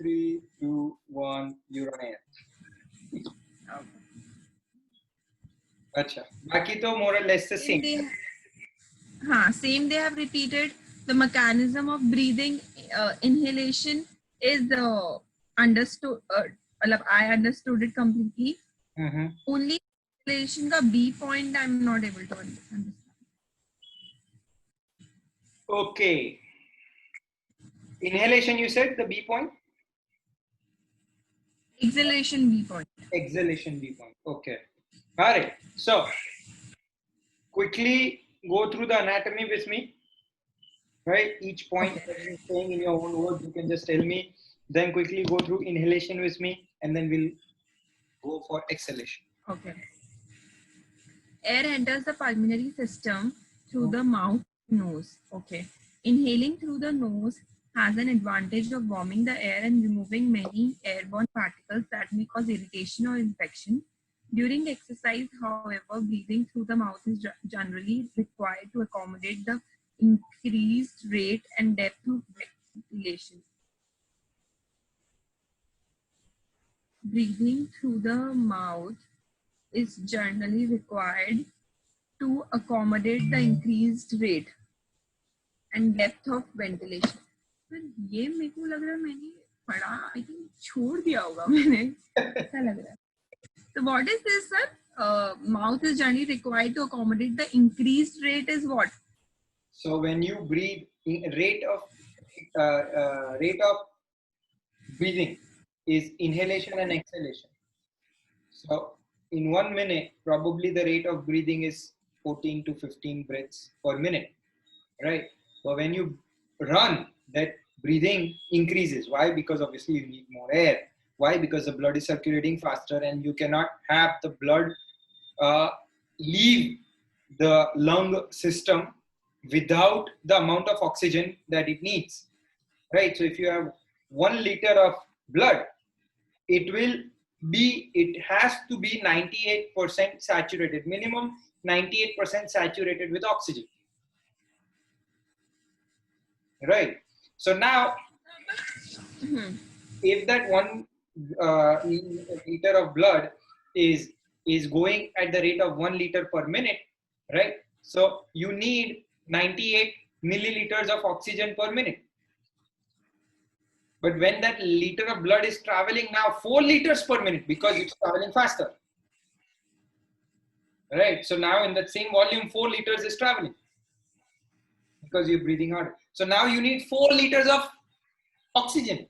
3, 2, 1, you're on air. अच्छा, बाकी तो more or less the same. Same they have repeated. The mechanism of breathing, inhalation is understood. I understood it completely. Only inhalation the B point I'm not able to understand. Okay. Inhalation, you said the B point? Exhalation B point. Exhalation B point. Okay. All right. So, quickly go through the anatomy with me. Right? Each point that you're saying in your own words, you can just tell me. Then quickly go through inhalation with me, and then we'll go for exhalation. Okay. Air enters the pulmonary system through the mouth, nose. Okay. Inhaling through the nose has an advantage of warming the air and removing many airborne particles that may cause irritation or infection. During exercise, however, breathing through the mouth is generally required to accommodate the increased rate and depth of ventilation. Breathing through the mouth is generally required to accommodate the increased rate and depth of ventilation. पर ये मेरे को लग रहा है मैंने पढ़ा I think छोड़ दिया होगा मैंने ऐसा लग रहा है. So what is this, sir? Mouth is generally required to accommodate the increased rate is what? So when you breathe, rate of breathing is inhalation and exhalation. So in 1 minute, probably the rate of breathing is 14 to 15 breaths per minute, right? But when you run, that breathing increases. Why? Because obviously you need more air. Why? Because the blood is circulating faster and you cannot have the blood leave the lung system without the amount of oxygen that it needs, right? So if you have 1 liter of blood, it has to be 98% saturated, minimum 98% saturated with oxygen, right? So now, if that 1 liter of blood is going at the rate of 1 liter per minute, right? So you need 98 milliliters of oxygen per minute. But when that liter of blood is traveling now 4 liters per minute because it's traveling faster, right? So now in that same volume, 4 liters is traveling because you're breathing harder. So now you need 4 liters of oxygen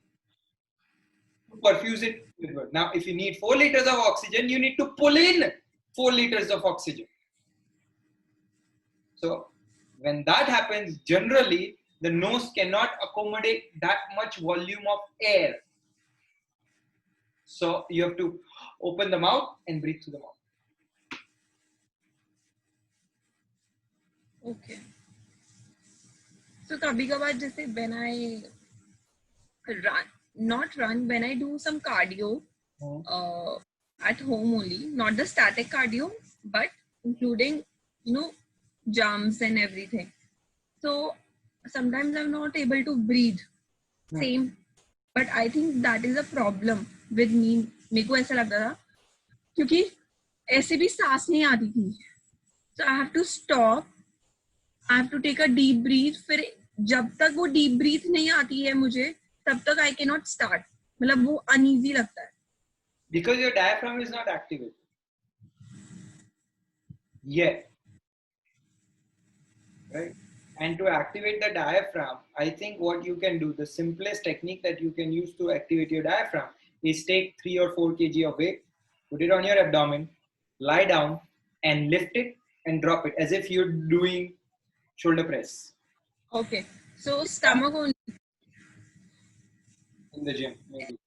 to perfuse it with blood. Now, if you need 4 liters of oxygen, you need to pull in 4 liters of oxygen. So when that happens, generally, the nose cannot accommodate that much volume of air. So you have to open the mouth and breathe through the mouth. Okay. So kabhi-kabhi जैसे when I run, when I do some cardio at home only, not the static cardio, but including, jumps and everything. So sometimes I'm not able to breathe. Same. But I think that is a problem with me. मेरे को ऐसा लगता था क्योंकि ऐसे भी सांस नहीं आती थी. So I have to stop. I have to take a deep breath. फिर जब तक वो deep breath नहीं आती है मुझे, तब तक I cannot start. मतलब वो uneasy लगता है. Because your diaphragm is not activated yet, right? And to activate the diaphragm, I think what you can do, the simplest technique that you can use to activate your diaphragm is take 3 or 4 kg of weight, put it on your abdomen, lie down and lift it and drop it as if you're doing shoulder press. Okay. So stomach only. In the gym, maybe.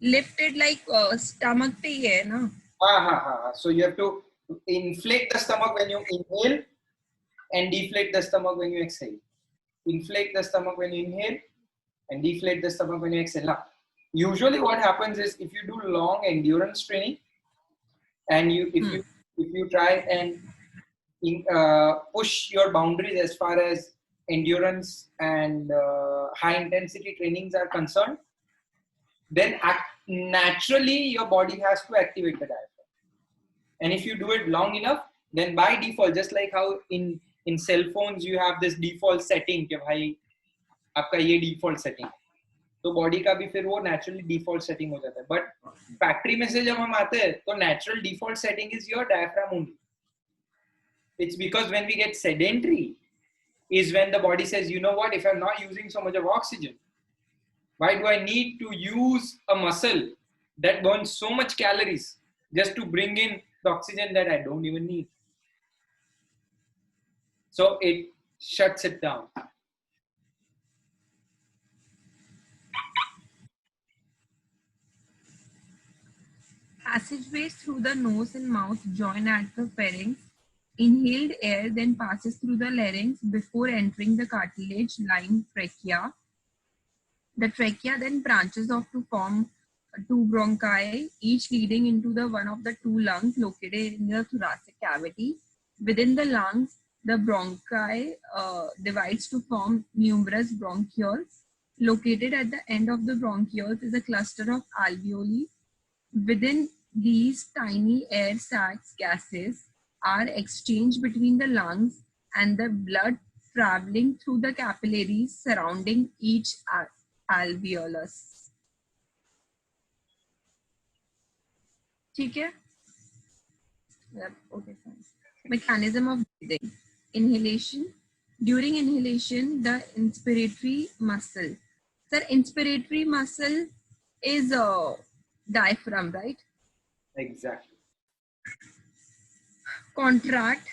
Lifted like stomach पे ही है ना? So you have to inflate the stomach when you inhale and deflate the stomach when you exhale. Inflate the stomach when you inhale and deflate the stomach when you exhale. Now, usually what happens is if you do long endurance training and if you try and push your boundaries as far as endurance and high intensity trainings are concerned, then naturally your body has to activate the diaphragm. And if you do it long enough, then by default, just like how in cell phones you have this default setting कि भाई आपका ये default setting, तो body का भी फिर वो naturally default setting हो जाता है. But factory में से जब हम आते हैं तो natural default setting is your diaphragm only. It's because when we get sedentary is when the body says, you know what, if I'm not using so much of oxygen, why do I need to use a muscle that burns so much calories just to bring in the oxygen that I don't even need? So it shuts it down. Passageways through the nose and mouth join at the pharynx. Inhaled air then passes through the larynx before entering the cartilage-lined trachea. The trachea then branches off to form two bronchi, each leading into the one of the two lungs located in the thoracic cavity. Within the lungs, the bronchi divides to form numerous bronchioles. Located at the end of the bronchioles is a cluster of alveoli. Within these tiny air sacs, gases are exchanged between the lungs and the blood traveling through the capillaries surrounding each alveolus. ठीक है? Okay, fine. Mechanism of breathing. Inhalation. During inhalation, the inspiratory muscle. Sir, inspiratory muscle is a diaphragm, right? Exactly. Contract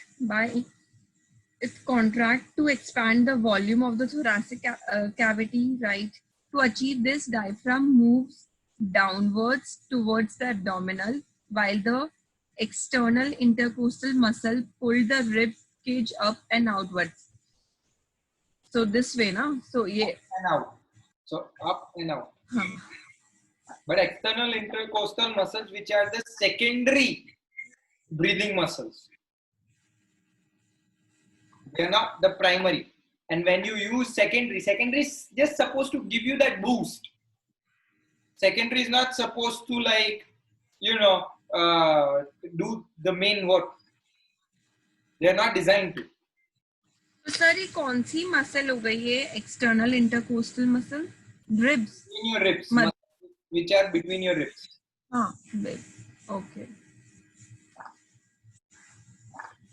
to expand the volume of the thoracic cavity, right? To achieve this, diaphragm moves downwards towards the abdominal, while the external intercostal muscle pull the rib cage up and outwards. So this way, na? So yeah. Up and out. So up and out. But external intercostal muscles, which are the secondary breathing muscles, they're not the primary. And when you use secondary is just supposed to give you that boost. Secondary is not supposed to, like, you know, do the main work. They're not designed to. तो sir ये कौन सी muscle हो गई है? External intercostal muscle, ribs. In your ribs, which are between your ribs. Okay.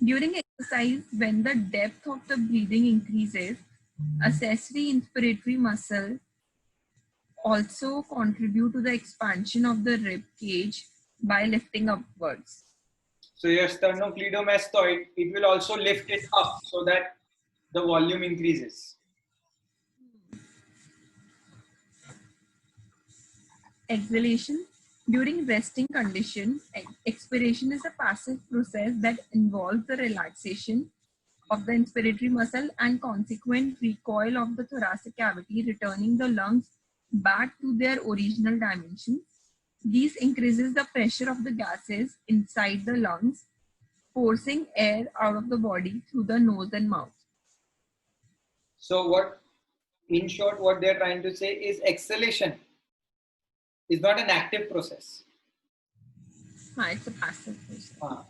During exercise, when the depth of the breathing increases, accessory inspiratory muscle also contribute to the expansion of the rib cage by lifting upwards. So your sternocleidomastoid, it will also lift it up so that the volume increases. Exhalation. During resting condition, expiration is a passive process that involves the relaxation of the inspiratory muscle and consequent recoil of the thoracic cavity, returning the lungs back to their original dimensions. This increases the pressure of the gases inside the lungs, forcing air out of the body through the nose and mouth. So in short, what they're trying to say is exhalation is not an active process. It's a passive process.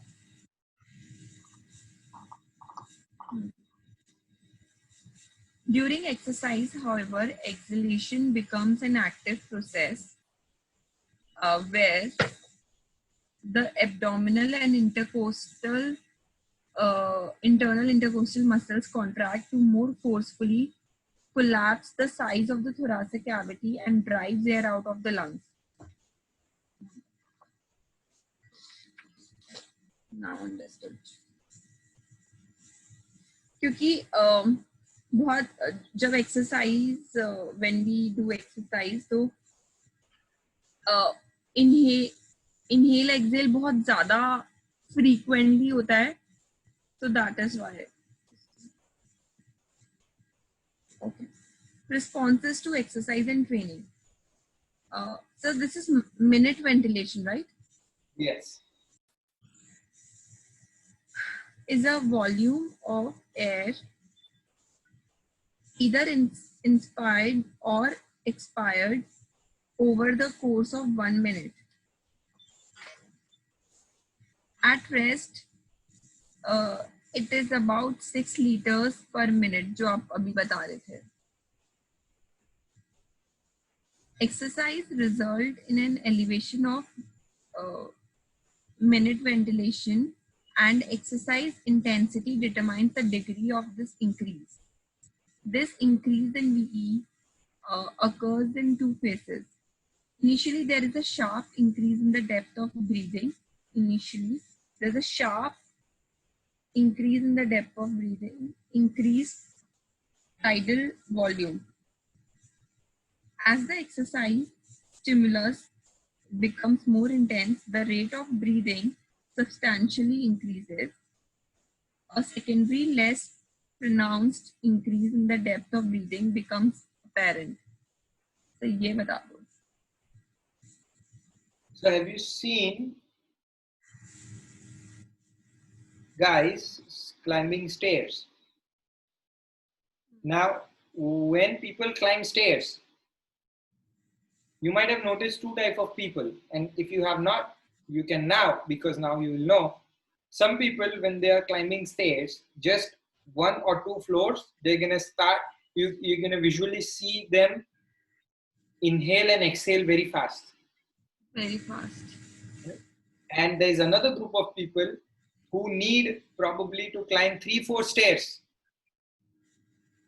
During exercise, however, exhalation becomes an active process where the abdominal and internal intercostal muscles contract to more forcefully collapse the size of the thoracic cavity and drives air out of the lungs. Now understood. क्योंकि बहुत जब exercise when we do exercise तो inhale exhale बहुत ज्यादा frequently होता है, so that is why. Okay. Responses to exercise and training. So this is minute ventilation, right? Yes. Is a volume of air either inspired or expired over the course of 1 minute. At rest, it is about 6 liters per minute, जो आप अभी बता रहे थे. Exercise result in an elevation of minute ventilation, and exercise intensity determines the degree of this increase. This increase in VE occurs in two phases. Initially, there is a sharp increase in the depth of breathing. Initially, there's a sharp increase in the depth of breathing, increased tidal volume. As the exercise stimulus becomes more intense, the rate of breathing substantially increases. A secondary, less pronounced increase in the depth of breathing becomes apparent. So, ये बता दो. So have you seen guys climbing stairs? Now, when people climb stairs, you might have noticed two types of people. And if you have not, you can now, because now you will know. Some people, when they are climbing stairs, just 1 or 2 floors, they're going to start, you're going to visually see them inhale and exhale very fast. Very fast. And there's another group of people who need probably to climb 3-4 stairs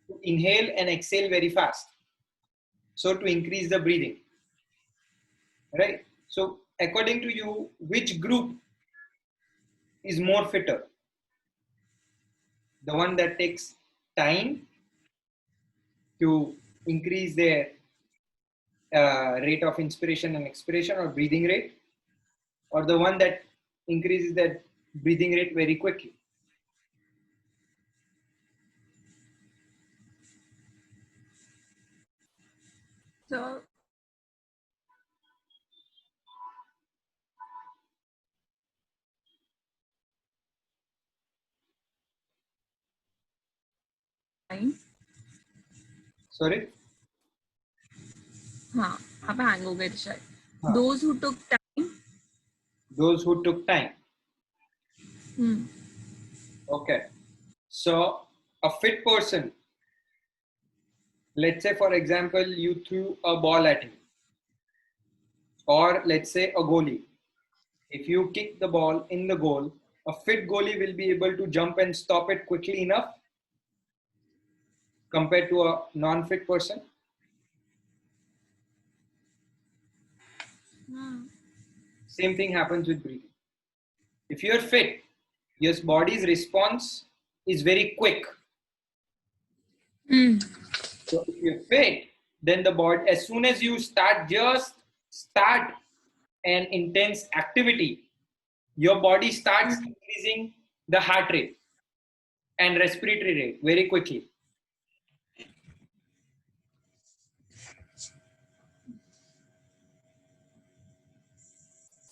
to inhale and exhale very fast. So to increase the breathing, right? So according to you, which group is more fitter? The one that takes time to increase their rate of inspiration and expiration or breathing rate, or the one that increases that breathing rate very quickly? So, Sorry? हाँ, आप hang हो गए थे शायद. Those who took time. Those who took time. Hmm. Okay. So a fit person, let's say for example, you threw a ball at him, or let's say a goalie. If you kick the ball in the goal, a fit goalie will be able to jump and stop it quickly enough compared to a non-fit person. Same thing happens with breathing. If you're fit, your body's response is very quick. So if you're fit, then the body, as soon as you start an intense activity, your body starts increasing the heart rate and respiratory rate very quickly.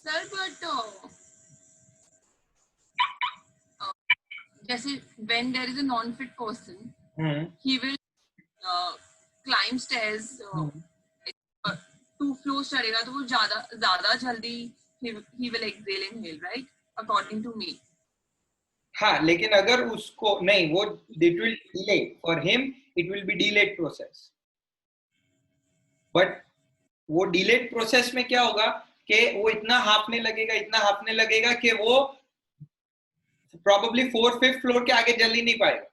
Sir, but जैसे when there is a non-fit person, he will climb stairs 2 floors चढ़ेगा तो वो ज़्यादा जल्दी he will exhale and inhale, right? According to me. हाँ, लेकिन अगर उसको नहीं, वो it will delay. For him, it will be delayed process. But वो delayed process में क्या होगा कि वो इतना हाँफने लगेगा कि वो probably 4th-5th floor के आगे जल ही नहीं पाएगा.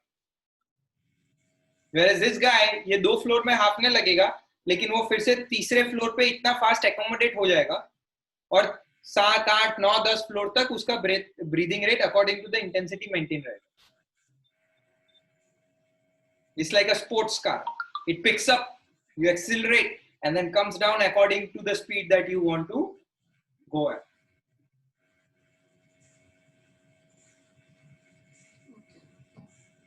Whereas this guy ये 2 फ्लोर में हाँफने लगेगा, लेकिन वो फिर से तीसरे फ्लोर पे इतना फास्ट एकोमोडेट हो जाएगा और 7, 8, 9, 10 फ्लोर तक उसका breathing rate according to the intensity maintain रहेगा. It's like a sports car. It picks up, you accelerate, and then comes down according to the speed that you want to go at.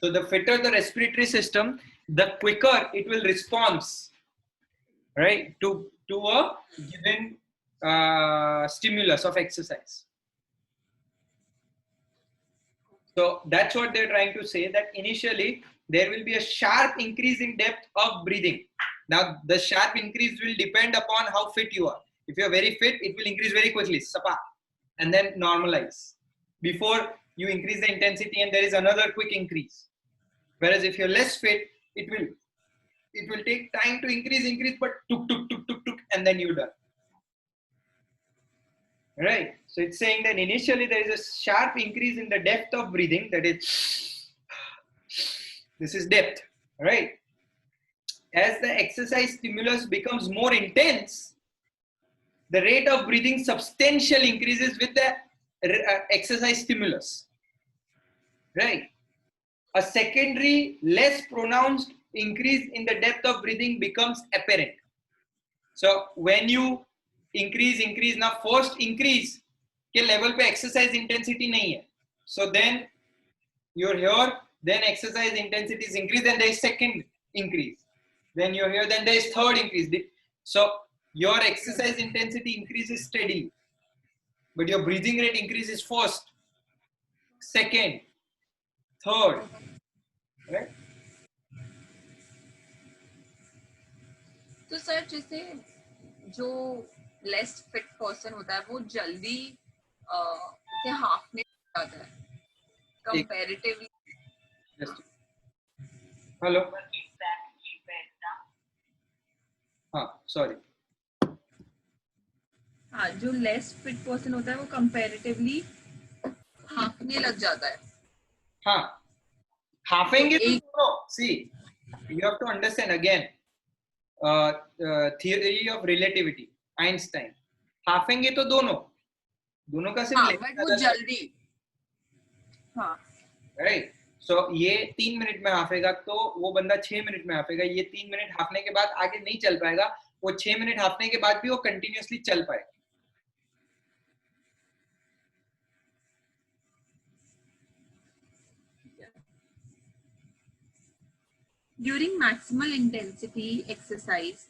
So the fitter the respiratory system, the quicker it will respond, right, to a given stimulus of exercise. So that's what they're trying to say, that initially there will be a sharp increase in depth of breathing. Now, the sharp increase will depend upon how fit you are. If you're very fit, it will increase very quickly, sapa, and then normalize. Before you increase the intensity and there is another quick increase. Whereas if you're less fit, it will take time to increase, but tuk, tuk, tuk, tuk, tuk, and then you're done. Right? So it's saying that initially there is a sharp increase in the depth of breathing, that is, this is depth, right? As the exercise stimulus becomes more intense, the rate of breathing substantially increases with the exercise stimulus, right? A secondary, less pronounced increase in the depth of breathing becomes apparent. So when you increase, now first increase के level पे exercise intensity नहीं है. So then you're here, then exercise intensity is increased, then there is second increase. Then you're here, then there is third increase. So your exercise intensity increases steadily, but your breathing rate increases first, second, third, right? तो sir जैसे जो less fit person होता है वो जल्दी हाफने जाता है comparatively. Hello, हाँ सॉरी, हाँ जो लेस फिट पर्सन होता है वो कंपैरेटिवली हाफने लग जाता है. हाँ, हाफेंगे तो दोनों. See, you have to understand again, theory of relativity, Einstein. हाफेंगे तो दोनों का सिर्फ बट वो जल्दी. हाँ, राइट. सो ये 3 मिनट में हाफेगा तो वो बंदा 6 मिनट में हाफेगा. ये 3 मिनट हाफने के बाद आगे नहीं चल पाएगा, वो 6 मिनट हाफने के बाद भी वो कंटिन्यूअसली चल पाएगा. During maximal intensity exercise,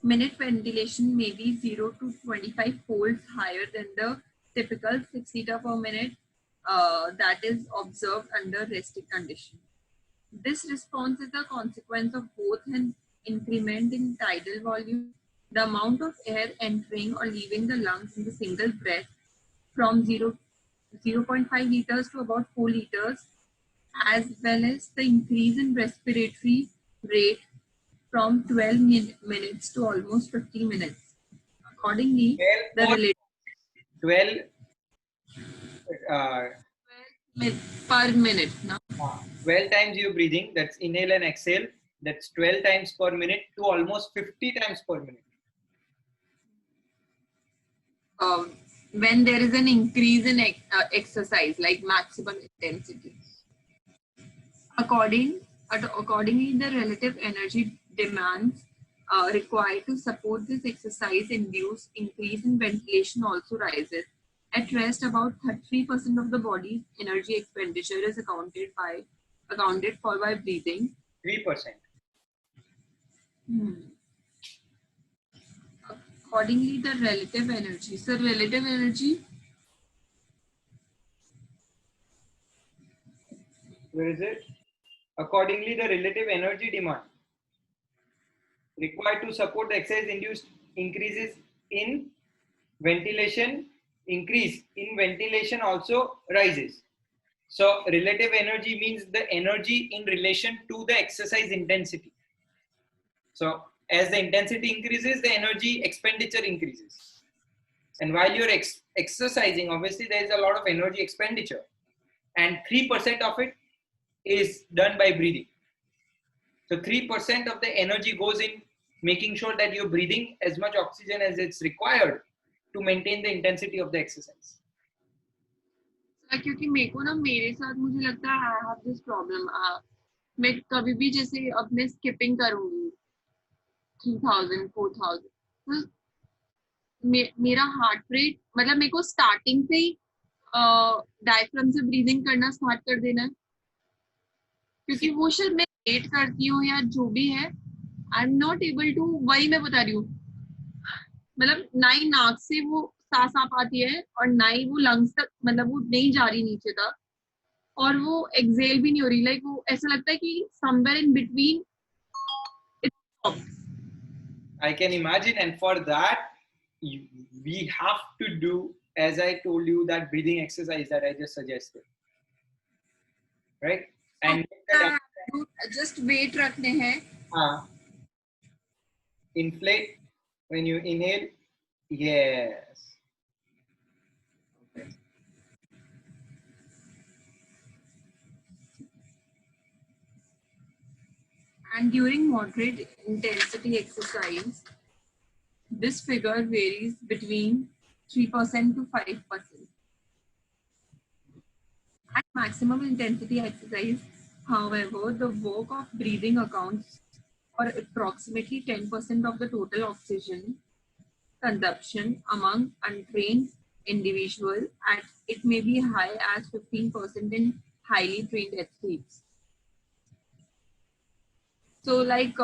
minute ventilation may be 0 to 25 folds higher than the typical 6 liter per minute that is observed under resting condition. This response is a consequence of both an increment in tidal volume, the amount of air entering or leaving the lungs in the single breath, from 0.5 liters to about 4 liters, as well as the increase in respiratory rate from 12 minutes to almost 50 minutes. Accordingly, the relative 12 per minute. No? 12 times you're breathing, that's inhale and exhale, that's 12 times per minute to almost 50 times per minute. When there is an increase in exercise, like maximum intensity. Accordingly, the relative energy demands required to support this exercise-induced increase in ventilation also rises. At rest, about 33% of the body's energy expenditure is accounted for by breathing. 3%. Accordingly, the relative energy. So, relative energy. Where is it? Accordingly, the relative energy demand required to support the exercise-induced increases in ventilation, increase in ventilation also rises. So, relative energy means the energy in relation to the exercise intensity. So, as the intensity increases, the energy expenditure increases. And while you're exercising, obviously there is a lot of energy expenditure, and 3% of it is done by breathing. So 3% of the energy goes in making sure that you're breathing as much oxygen as it's required to maintain the intensity of the exercise. क्योंकि मेरे साथ मुझे लगता है I have this problem. मैं कभी भी जैसे अपने स्किपिंग करूंगी 3000 4000 तो मेरा हार्ट रेट मतलब मेरे को स्टार्टिंग से ही डायफ्राम से ब्रीदिंग करना स्टार्ट कर देना है, क्योंकि वो शायद मैं लेट करती हूँ या जो भी है, I am not able to, वही मैं बता रही हूँ, मतलब ना ही नाक से वो सांस आ पाती है और ना ही वो लंग्स तक, मतलब वो नहीं जा रही नीचे तक, और वो एक्सेल भी नहीं हो रही, लाइक वो ऐसा लगता है कि somewhere in between it stops. I can imagine, and for that, we have to do, as I told you, that breathing exercise that I just suggested, right? And just weight रखने हैं. Inflate when you inhale. Yes. And during moderate intensity exercise, this figure varies between 3% to 5%. At maximum intensity exercise, however, the work of breathing accounts for approximately 10% of the total oxygen consumption among untrained individuals, and it may be high as 15% in highly trained athletes. So, like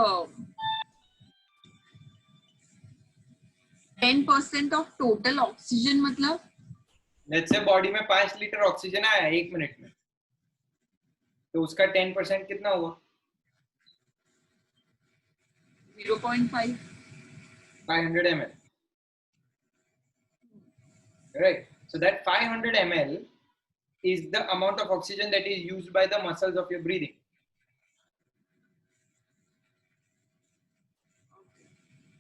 10% of total oxygen, मतलब let's say body में 5 litre oxygen आया 1 minute में, तो उसका 10% कितना हुआ? 0.5. 500 ml. Right. So that 500 ml is the amount of oxygen that is used by the muscles of your breathing.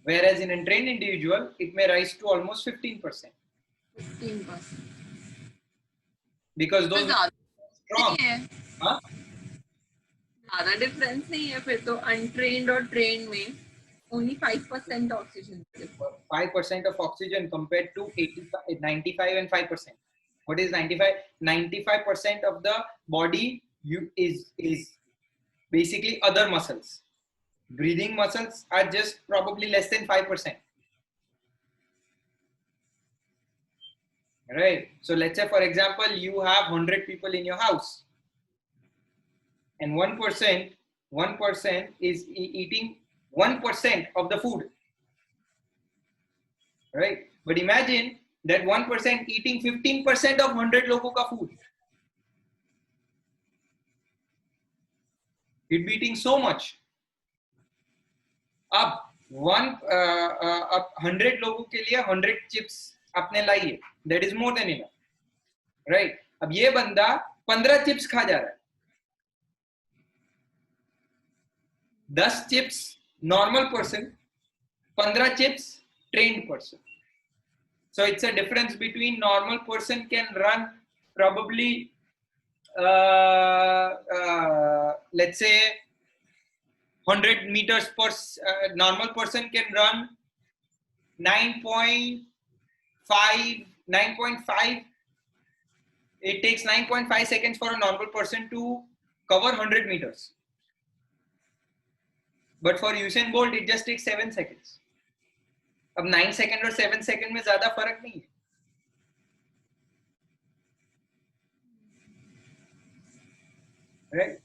Whereas in a trained individual, it may rise to almost 15%. 15%. Because those are strong. हाँ? ज़्यादा difference नहीं है फिर तो untrained और trained में only 5% oxygen. 5% of oxygen compared to 85, 95 and 5%. What is 95? 95% of the body is basically other muscles. Breathing muscles are just probably less than 5%. Right. So let's say, for example, you have 100 people in your house, and 1% is eating 1% of the food. Right. But imagine that 1% eating 15% of 100 लोगों का food. You'd be eating so much. अब 100 लोगों के लिए 100 chips आपने लाई है, that is more than enough, right? अब ये बंदा 15 चिप्स खा जा रहा है, 10 chips normal person, 15 chips trained person. So it's a difference between normal person can run probably let's say 100 meters per normal person can run 9.5. It takes 9.5 seconds for a normal person to cover 100 meters. But for Usain Bolt, it just takes 7 seconds. अब 9 second और 7 second में ज्यादा फर्क नहीं है. Right?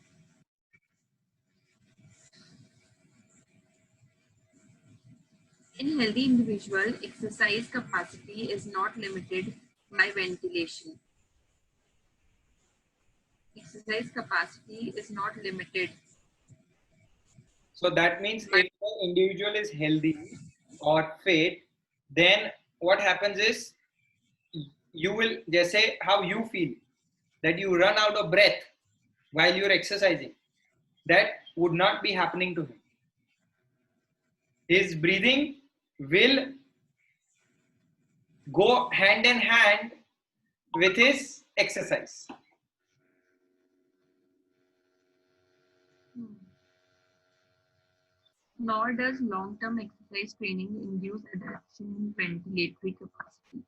In healthy individual, exercise capacity is not limited by ventilation. Exercise capacity is not limited. So that means if the individual is healthy or fit, then what happens is you will, जैसे how you feel that you run out of breath while you're exercising, that would not be happening to him. His breathing will go hand in hand with his exercise. Nor does long-term exercise training induce adaptation in ventilatory capacity.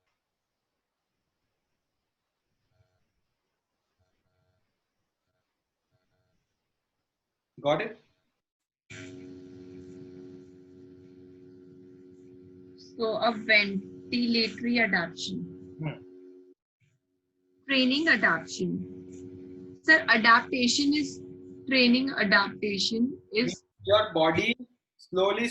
Got it? So a ventilatory adaptation. Training adaptation. Sir, adaptation is training. Adaptation is your body slowly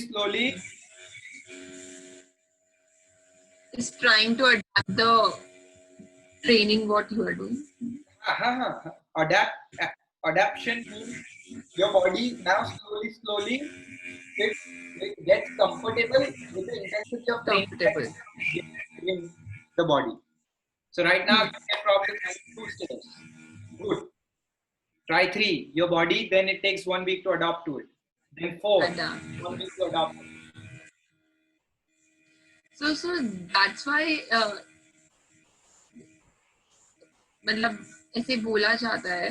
is trying to adapt the training what you are doing. Adaptation means your body now slowly it gets comfortable with the intensity of training that Comfortable. is giving the body. So right now you can probably try 2 steps. Good. Try 3. Your body, then it takes 1 week to adapt to it. Then 4. Adapt. 1 week to adapt. So that's why मतलब ऐसे बोला जाता है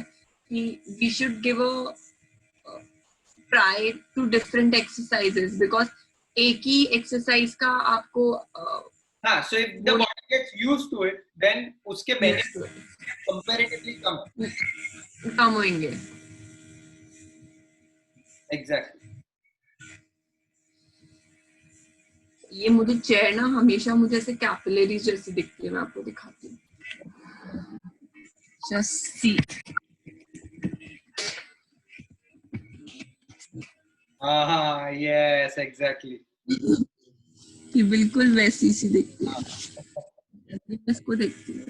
कि we should give a try to different exercises because एक ही exercise का आपको हाँ, so if the body gets used to it, then उसके benefits comparatively कम होंगे. Exactly. ये मुझे चेयर ना हमेशा मुझे ऐसे कैपिलरीज जैसी दिखती है. मैं आपको दिखाती हूँ. Just see. Yes, exactly. ये बिल्कुल वैसी सी दिखती है. इसको देखती हूँ.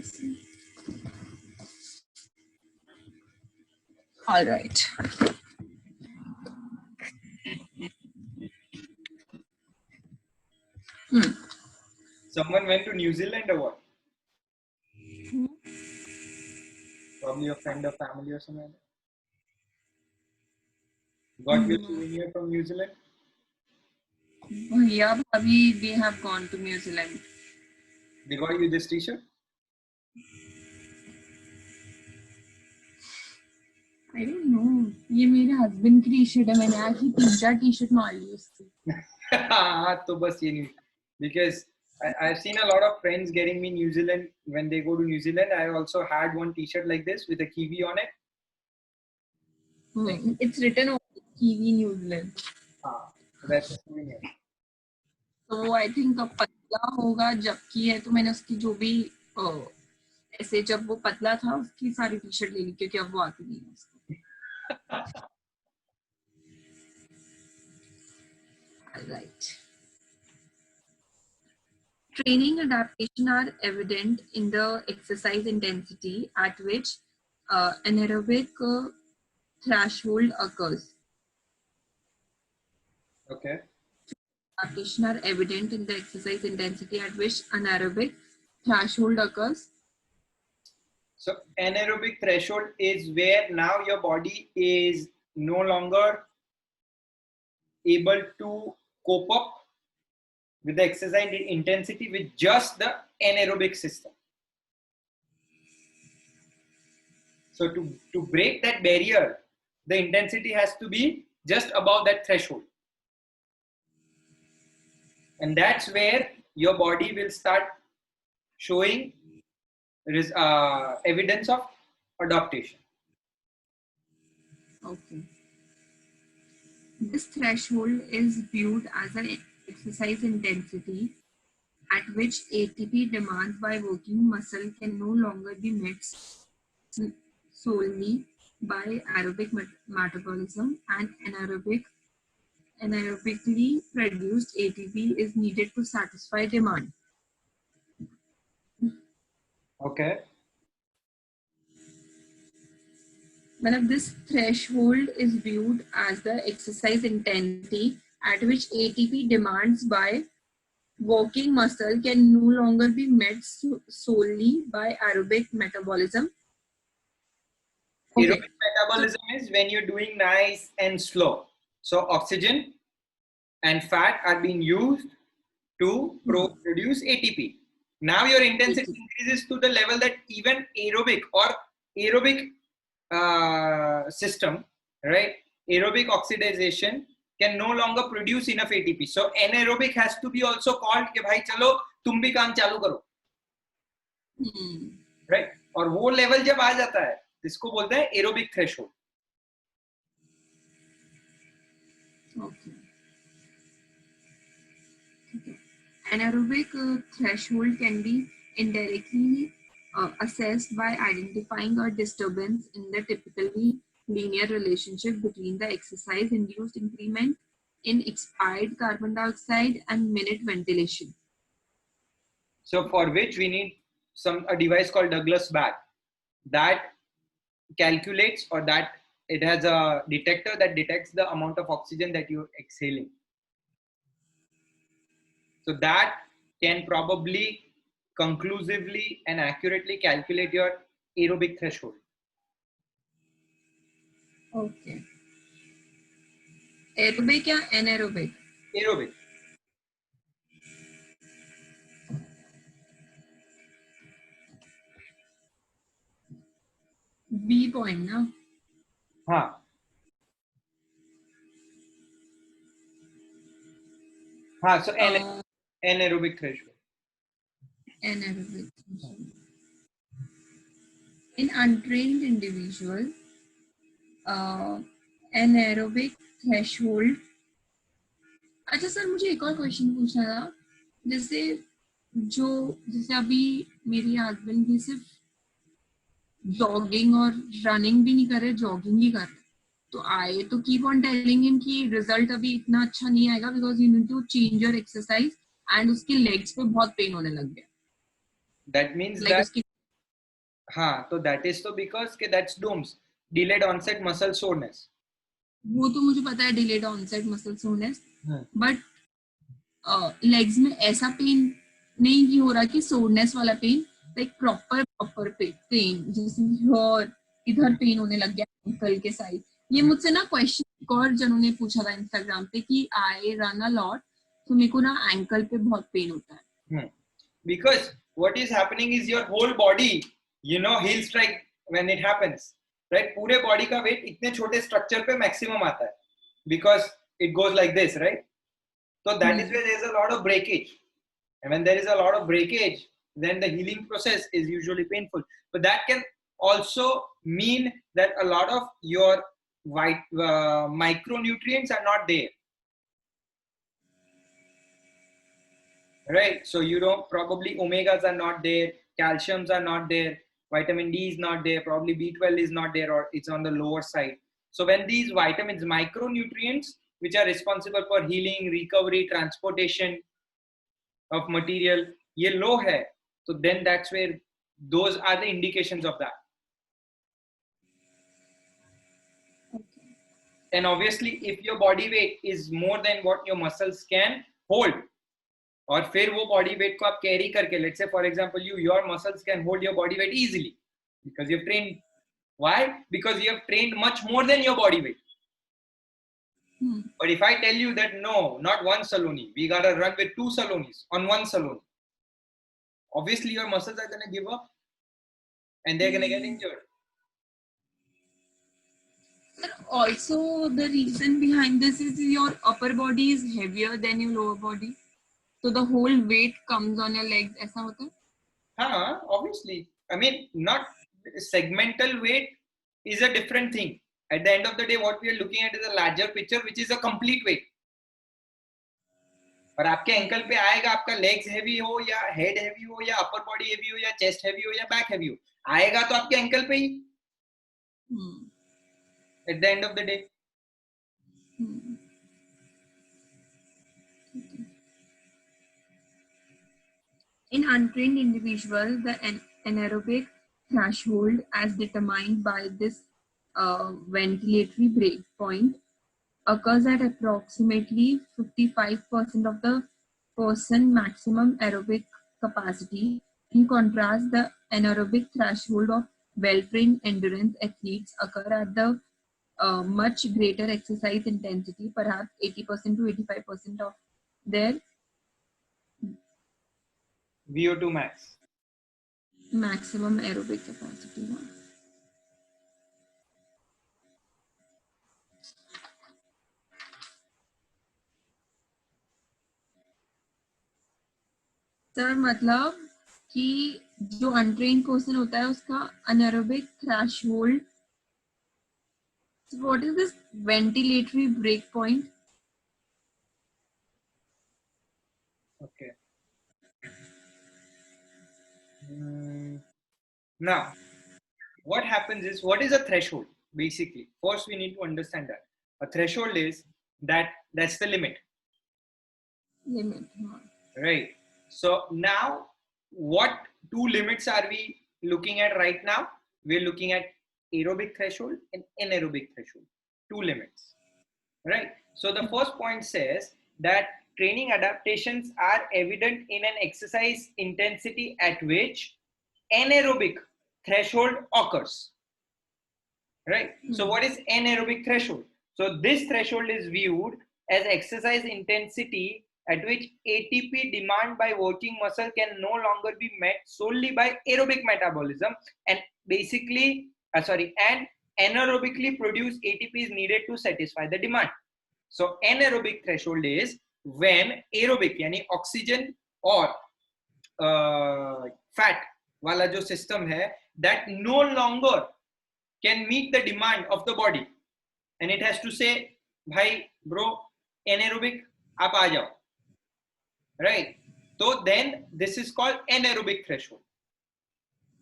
All right. Someone went to New Zealand or what? Probably a friend or family or something like that. Got your souvenir from New Zealand? Yeah, Bhabhi, we have gone to New Zealand. They got you this t-shirt? I don't know. ये मेरे husband की T-shirt है. मैंने आज ही 3-4 T-shirt मार ली उससे. तो बस ये नहीं. Because I've seen a lot of friends getting me New Zealand when they go to New Zealand. I also had one t-shirt like this with a kiwi on it. It's written on Kiwi New Zealand. So that's a souvenir. So I think अब पतला होगा जबकि है तो मैंने उसकी जो भी ऐसे जब वो पतला था उसकी सारी टी-शर्ट ले ली क्योंकि अब वो आती नहीं है उसको. Right. Training adaptation are evident in the exercise intensity at which anaerobic threshold occurs. Okay. Adaptation are evident in the exercise intensity at which anaerobic threshold occurs. So anaerobic threshold is where now your body is no longer able to cope up with the exercise intensity with just the anaerobic system. So to break that barrier, the intensity has to be just above that threshold. And that's where your body will start showing evidence of adaptation. Okay. This threshold is viewed as an exercise intensity at which ATP demands by working muscle can no longer be met solely by aerobic metabolism, and anaerobically produced ATP is needed to satisfy demand. Okay. Well, this threshold is viewed as the exercise intensity at which ATP demands by working muscle can no longer be met solely by aerobic metabolism. Okay. Aerobic metabolism is when you're doing nice and slow. So oxygen and fat are being used to produce ATP. Now your intensity increases to the level that even aerobic system, right? Aerobic oxidization can no longer produce enough ATP. So anaerobic has to be also called कि भाई चलो तुम भी काम चालू करो, right? और वो level जब आ जाता है, इसको बोलते हैं aerobic threshold. Okay. Anaerobic threshold can be indirectly assessed by identifying a disturbance in the typically linear relationship between the exercise-induced increment in expired carbon dioxide and minute ventilation. So for which we need a device called Douglas bag that calculates, or that it has a detector that detects the amount of oxygen that you're exhaling. So that can probably conclusively and accurately calculate your aerobic threshold. Okay. Aerobic या anaerobic? Aerobic. B point ना? हाँ. हाँ, so anaerobic threshold. Anaerobic threshold. In untrained individual, anaerobic threshold. अच्छा sir, मुझे एक और question पूछना था. जैसे अभी मेरी हस्बैंड भी सिर्फ जॉगिंग और रनिंग भी नहीं कर रहे, जॉगिंग ही कर रहे, तो आई तो कीप ऑन टेलिंग हिम कि रिजल्ट अभी इतना अच्छा नहीं आएगा because you need to change your exercise, and उसके लेग्स पे बहुत पेन होने लग गया. That means Like that उसकी हाँ, तो that is so because that's DOMS, delayed onset muscle soreness. वो तो मुझे पता है, delayed onset muscle soreness, but legs में ऐसा पेन नहीं की हो रहा कि सोरनेस वाला पेन, लाइक प्रॉपर पेन, जैसे और इधर पेन होने लग गया एंकल के साइड. ये मुझसे ना क्वेश्चन और जनों ने पूछा था इंस्टाग्राम पे कि आई रन अ लॉट, तो मेरे को ना एंकल पे बहुत पेन होता है. Because what is happening is your whole body, heel strike when it happens, right? पूरे body का weight इतने छोटे structure पे maximum आता है, because it goes like this, right? So that is where there is a lot of breakage, and when there is a lot of breakage, then the healing process is usually painful. But that can also mean that a lot of your micronutrients are not there, right? So you don't, probably omegas are not there, calciums are not there, vitamin D is not there, probably B12 is not there, or it's on the lower side. So when these vitamins, micronutrients, which are responsible for healing, recovery, transportation of material, ye low hai, so then that's where those are the indications of that. And obviously if your body weight is more than what your muscles can hold, और फिर वो body weight को आप carry करके, let's say for example your muscles can hold your body weight easily because you have trained. Why? Because you have trained much more than your body weight. But if I tell you that no, not one Saloni, we gotta run with 2 Salonis on 1 Saloni, obviously your muscles are gonna give up and they're gonna get injured. Also, the reason behind this is your upper body is heavier than your lower body, so the whole weight comes on your legs. ऐसा होता है? हाँ, obviously. I mean, not segmental weight is a different thing. At the end of the day, what we are looking at is a larger picture, which is a complete weight. और आपके ankle पे आएगा, आपका legs heavy हो या head heavy हो या upper body heavy हो या चेस्ट हेवी हो या बैक हेवी हो, आएगा तो आपके एंकल पे ही. At the end of the day. In untrained individual, the anaerobic threshold as determined by this ventilatory breakpoint occurs at approximately 55% of the person maximum aerobic capacity. In contrast, the anaerobic threshold of well-trained endurance athletes occur at the much greater exercise intensity, perhaps 80% to 85% of their VO2 max. Maximum aerobic capacity. Sir मतलब कि जो untrained person होता है उसका anaerobic threshold, what is this ventilatory break point? Okay. Now, what happens is, what is a threshold? Basically, first we need to understand that a threshold is that's the limit. Limit. Right. So now, what 2 limits are we looking at right now? We're looking at aerobic threshold and anaerobic threshold, two limits, right? So the first point says that training adaptations are evident in an exercise intensity at which anaerobic threshold occurs, right? So what is anaerobic threshold? So this threshold is viewed as exercise intensity at which ATP demand by working muscle can no longer be met solely by aerobic metabolism, and basically, and anaerobically produced ATP is needed to satisfy the demand. So anaerobic threshold is when aerobic यानी oxygen और fat वाला जो system है that no longer can meet the demand of the body, and it has to say, "Bhai, bro, anaerobic, आप आ जाओ," right? So then this is called anaerobic threshold,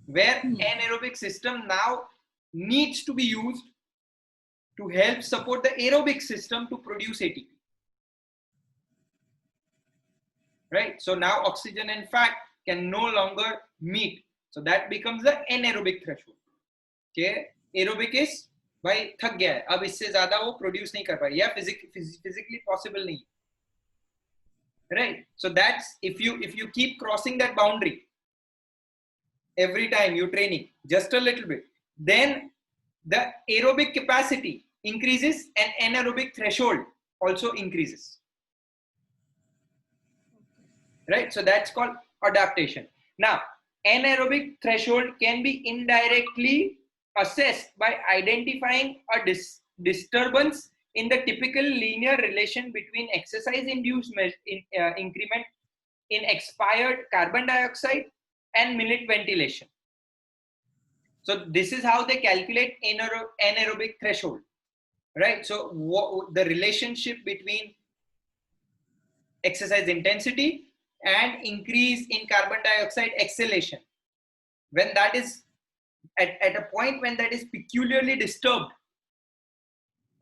where anaerobic system now needs to be used to help support the aerobic system to produce ATP, right? So now oxygen and fat can no longer meet, so that becomes the anaerobic threshold. Okay, aerobic is भाई थक गया है, अब इससे ज्यादा वो produce नहीं कर पाए या फिजिकली पॉसिबल नहीं, right? So that's if you keep crossing that boundary every time you're training just a little bit, then the aerobic capacity increases and anaerobic threshold also increases, right? So that's called adaptation. Now anaerobic threshold can be indirectly assessed by identifying a disturbance in the typical linear relation between exercise induced increment in expired carbon dioxide and minute ventilation. So this is how they calculate anaerobic threshold, right? So the relationship between exercise intensity and increase in carbon dioxide exhalation, when that is at a point when that is peculiarly disturbed,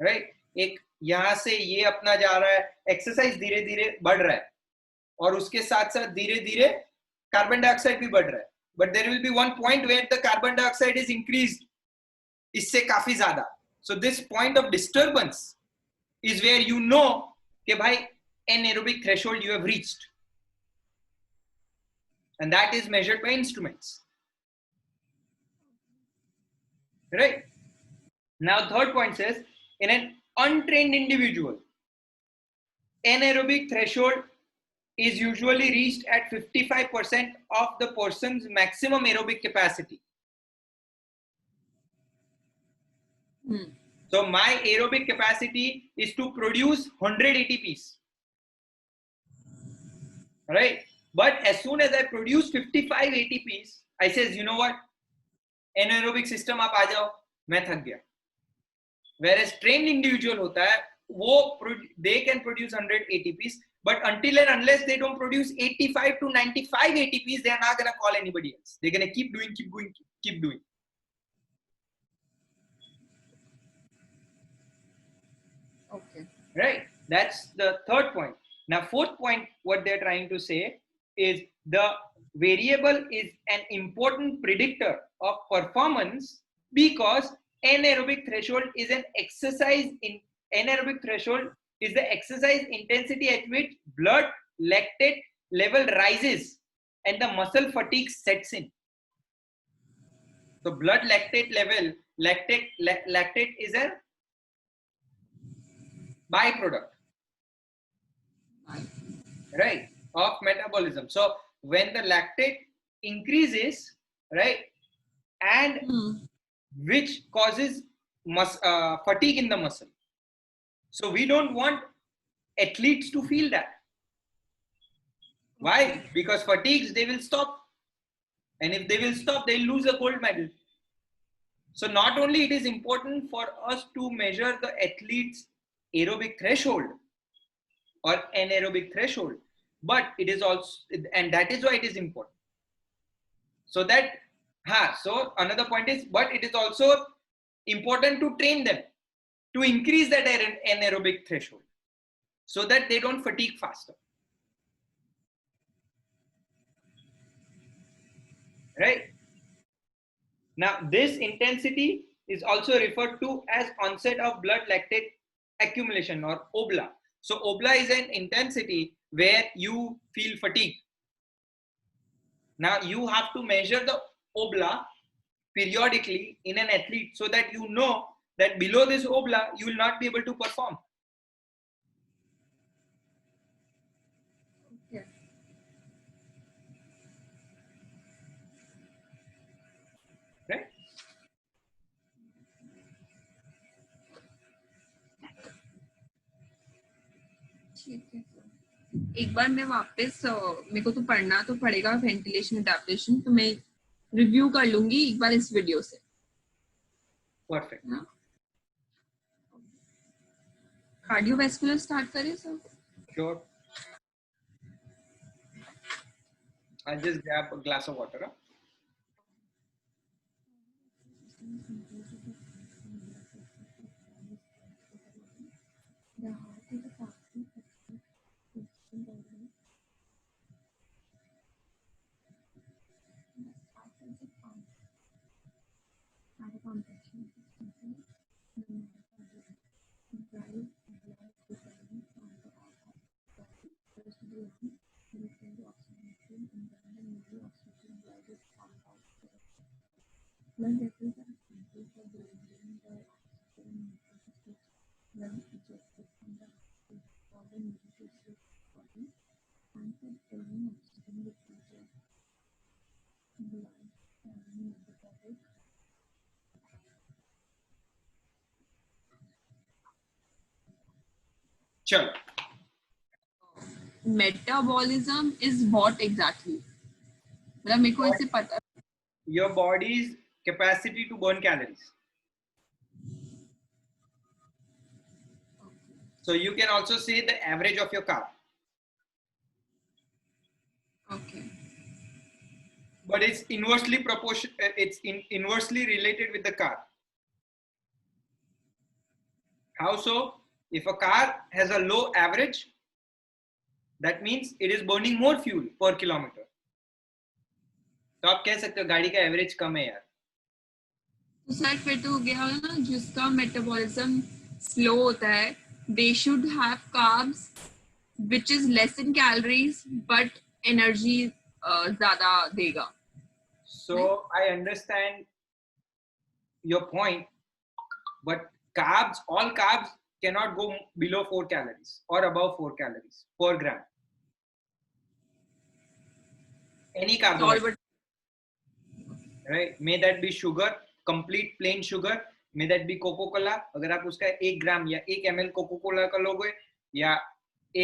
right? एक यहाँ से ये अपना जा रहा है, exercise धीरे धीरे बढ़ रहा है और उसके साथ साथ धीरे धीरे कार्बन डाइऑक्साइड भी बढ़ रहा है, but there will be one point where the carbon dioxide is increased इससे काफी ज्यादा. So this point of disturbance is where you know कि भाई anaerobic threshold you have reached, and that is measured by instruments, right? Now third point says in an untrained individual, anaerobic threshold is usually reached at 55% of the person's maximum aerobic capacity. So my aerobic capacity is to produce 100 ATPs, right? But as soon as I produce 55 ATPs, I says, you know what? Anaerobic system आप आ जाओ, मैं थक गया. Whereas trained individual होता है, वो they can produce 100 ATPs, but until and unless they don't produce 85 to 95 ATPs, they are not gonna call anybody else. They're gonna keep doing, keep doing. Okay. Right? That's the third point. Now, fourth point, what they're trying to say is the variable is an important predictor of performance because anaerobic threshold is an exercise in anaerobic threshold is the exercise intensity at which blood lactate level rises and the muscle fatigue sets in. So blood lactate level, lactate is a byproduct, right, of metabolism. So when the lactate increases, right, and which causes fatigue in the muscle. So we don't want athletes to feel that. Why? Because fatigues, they will stop. And if they will stop, they'll lose a gold medal. So not only it is important for us to measure the athlete's aerobic threshold or anaerobic threshold, but it is also, and that is why it is important. So that, so another point is, but it is also important to train them to increase that anaerobic threshold so that they don't fatigue faster. Right? Now, this intensity is also referred to as onset of blood lactate accumulation or OBLA. So OBLA is an intensity where you feel fatigue. Now you have to measure the OBLA periodically in an athlete so that you know that below this OBLA you will not be able to perform. Okay. Right? ठीक है sir, एक बार मैं वापस मेरे को तो पढ़ना तो पड़ेगा वेंटिलेशन एडेप्टेशन, तो मैं रिव्यू कर लूंगी एक बार इस वीडियो से. Perfect. कार्डियोवैस्कुलर स्टार्ट करें sir? Sure. I'll just grab a glass of water. Huh? Sure. Metabolism is what exactly? मतलब मेरे को ऐसे पता. Your body's capacity to burn calories. So you can also say the average of your carb. Okay. But it's inversely proportional. It's inversely related with the carb. How so? If a car has a low average, that means it is burning more fuel per kilometer. तो आप कह सकते हो गाड़ी का average कम है यार. तो सर फिर तो हो गया ना, जिसका मेटाबॉलिज्म स्लो होता है, they should have carbs which is less in calories but energy ज़्यादा देगा. So I understand your point, but carbs, all carbs cannot go below 4 calories or above 4 calories per gram. Any carbohydrate, right? May that be sugar, complete plain sugar, may that be Coca-Cola. अगर आप उसका 1 ग्राम या 1 ml Coca-Cola का लोगे या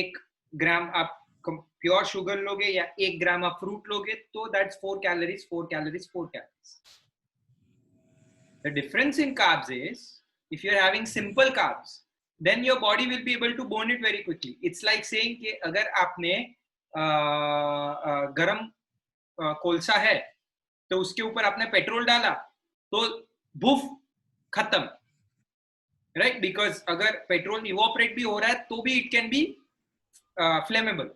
1 ग्राम आप pure sugar लोगे या 1 ग्राम आप फ्रूट लोगे, तो that's 4 calories, 4 calories, 4 calories. The difference in carbs is if you're having simple carbs, then your body will be able to burn it very quickly. It's like saying कि अगर आपने गरम कोलसा है तो उसके ऊपर आपने पेट्रोल डाला तो बुफ खत्म, राइट? बिकॉज अगर पेट्रोल इवोपरेट भी हो रहा है तो भी इट कैन बी फ्लेमेबल.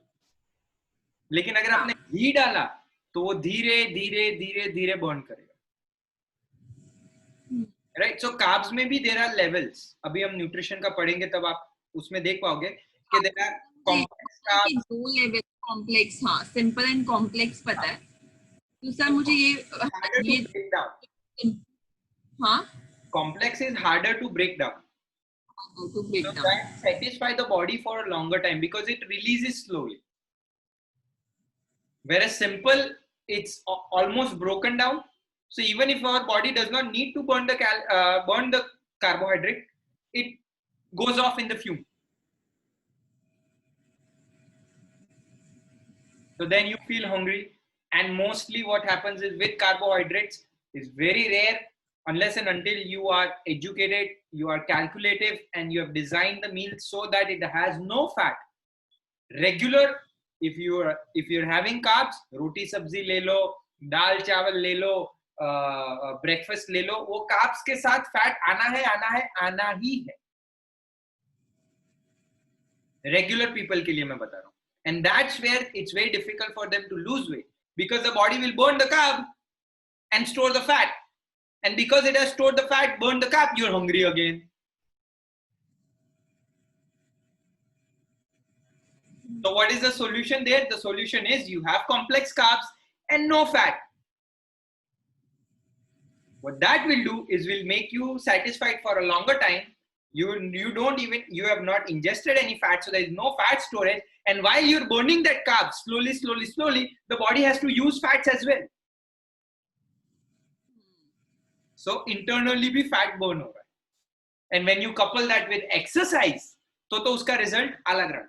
लेकिन अगर आपने घी डाला तो वो धीरे धीरे धीरे धीरे बर्न करेगा, राइट? सो कार्ब्स में भी देयर आर लेवल्स. अभी हम न्यूट्रिशन का पढ़ेंगे तब आप उसमें देख पाओगे कि देयर आर कॉम्प्लेक्स कार्ब्स. दो लेवल कॉम्प्लेक्स, हाँ, सिंपल एंड कॉम्प्लेक्स पता है. तो सर मुझे ये हाँ, complex is harder to break down. To break So down. that satisfy the body for a longer time because it releases slowly. Whereas simple, it's almost broken down. So even if our body does not need to burn the carbohydrate, it goes off in the fume. So then you feel hungry, and mostly what happens is with carbohydrates is very rare unless and until you are educated, you are calculative, and you have designed the meal so that it has no fat. Regular, if you're having carbs, roti sabzi ले लो, दाल चावल ले लो, breakfast ले लो, वो carbs के साथ fat आना ही है. Regular people के लिए मैं बता रहा हूँ. And that's where it's very difficult for them to lose weight because the body will burn the carb and store the fat. And because it has stored the fat, burn the carb, you're hungry again. So what is the solution there? The solution is you have complex carbs and no fat. What that will do is will make you satisfied for a longer time. You have not ingested any fat, so there is no fat storage. And while you're burning that carb slowly, the body has to use fats as well. So internally भी fat burn हो रहा है. And when you couple that with exercise, तो उसका result अलग रहा.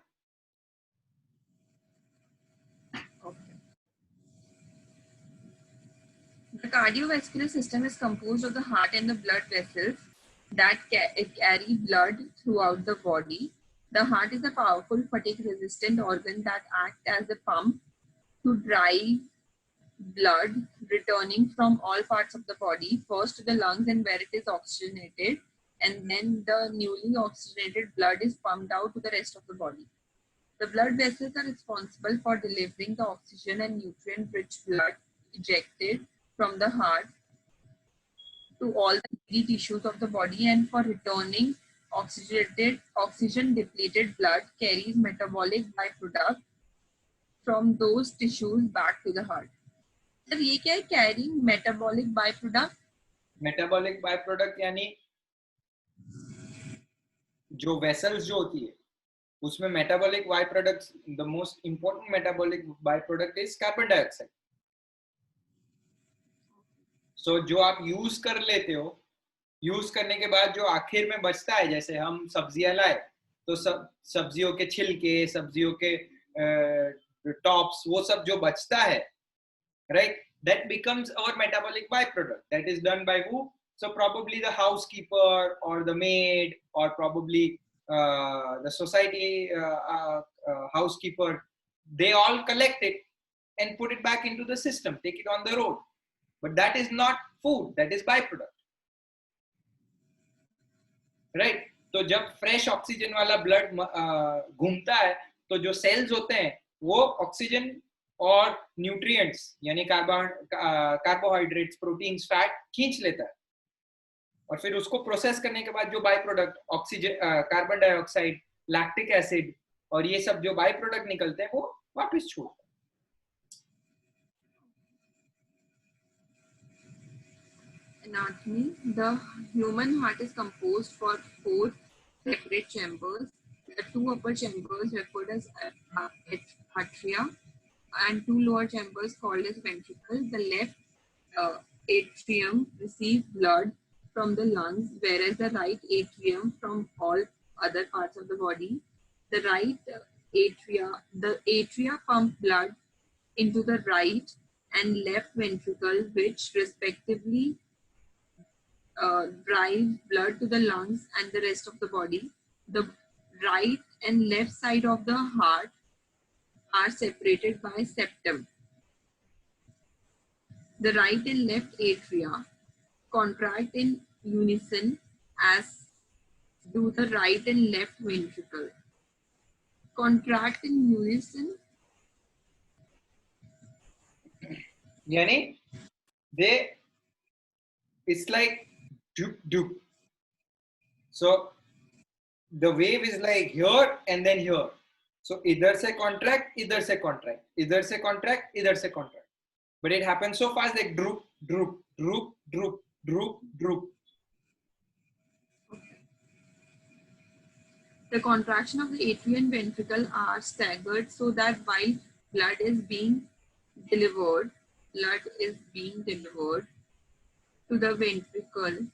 The cardiovascular system is composed of the heart and the blood vessels that carry blood throughout the body. The heart is a powerful fatigue-resistant organ that acts as a pump to drive blood returning from all parts of the body, first to the lungs and where it is oxygenated, and then the newly oxygenated blood is pumped out to the rest of the body. The blood vessels are responsible for delivering the oxygen and nutrient-rich blood ejected from the heart to all the needy tissues of the body, and for returning oxygen-depleted blood carries metabolic byproduct from those tissues back to the heart. Sir ये क्या है carrying metabolic byproduct? Metabolic byproduct यानी जो vessels जो होती है उसमें metabolic byproducts, the most important metabolic byproduct is carbon dioxide. So जो आप यूज कर लेते हो, यूज करने के बाद जो आखिर में बचता है, जैसे हम सब्जियां लाए तो सब्जियों के छिलके, सब्जियों के टॉप्स, वो सब जो बचता है, right, that becomes our metabolic byproduct. That is done by who? So probably the housekeeper or the maid or probably the society housekeeper. They all collect it and put it back into the system, take it on the road. But that is not food, that is byproduct. Right? तो जब fresh oxygen वाला blood घूमता है तो जो sales होते हैं वो ऑक्सीजन और न्यूट्रिएंट्स यानी कार्बोहाइड्रेट्स, प्रोटीन्स, फैट खींच लेता है और फिर उसको प्रोसेस करने के बाद जो by product oxygen, carbon dioxide, lactic acid और ये सब जो बाय प्रोडक्ट निकलते हैं वो वापस छोड़ता है. Anatomy. The human heart is composed for 4 separate chambers. The 2 upper chambers referred as atria and 2 lower chambers called as ventricles. The left atrium receives blood from the lungs, whereas the right atrium from all other parts of the body. The atria pump blood into the right and left ventricle, which respectively drive blood to the lungs and the rest of the body. The right and left side of the heart are separated by septum. The right and left atria contract in unison, as do the right and left ventricle. Contract in unison. Yani it's like doop. So the wave is like here and then here. So either say contract, either say contract, either say contract, either say contract. But it happens so fast, like droop, droop, droop, droop, droop, droop. The contraction of the atrium and ventricle are staggered so that while blood is being delivered to the ventricle,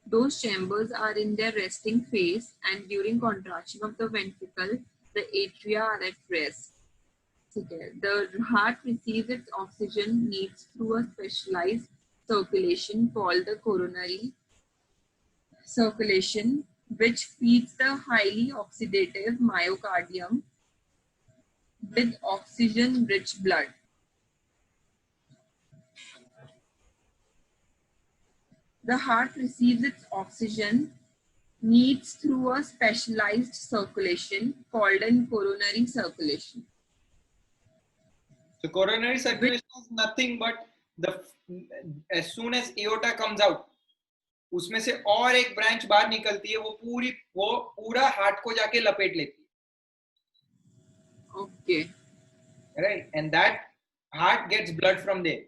those chambers are in their resting phase, and during contraction of the ventricle, the atria are at rest. The heart receives its oxygen needs through a specialized circulation called the coronary circulation, which feeds the highly oxidative myocardium with oxygen-rich blood. The heart receives its oxygen needs through a specialized circulation called a coronary circulation. So coronary circulation is nothing but the as soon as aorta comes out, उसमें से और एक branch बाहर निकलती है, वो पूरा heart को जाके लपेट लेती है. Okay. Right, and that heart gets blood from there.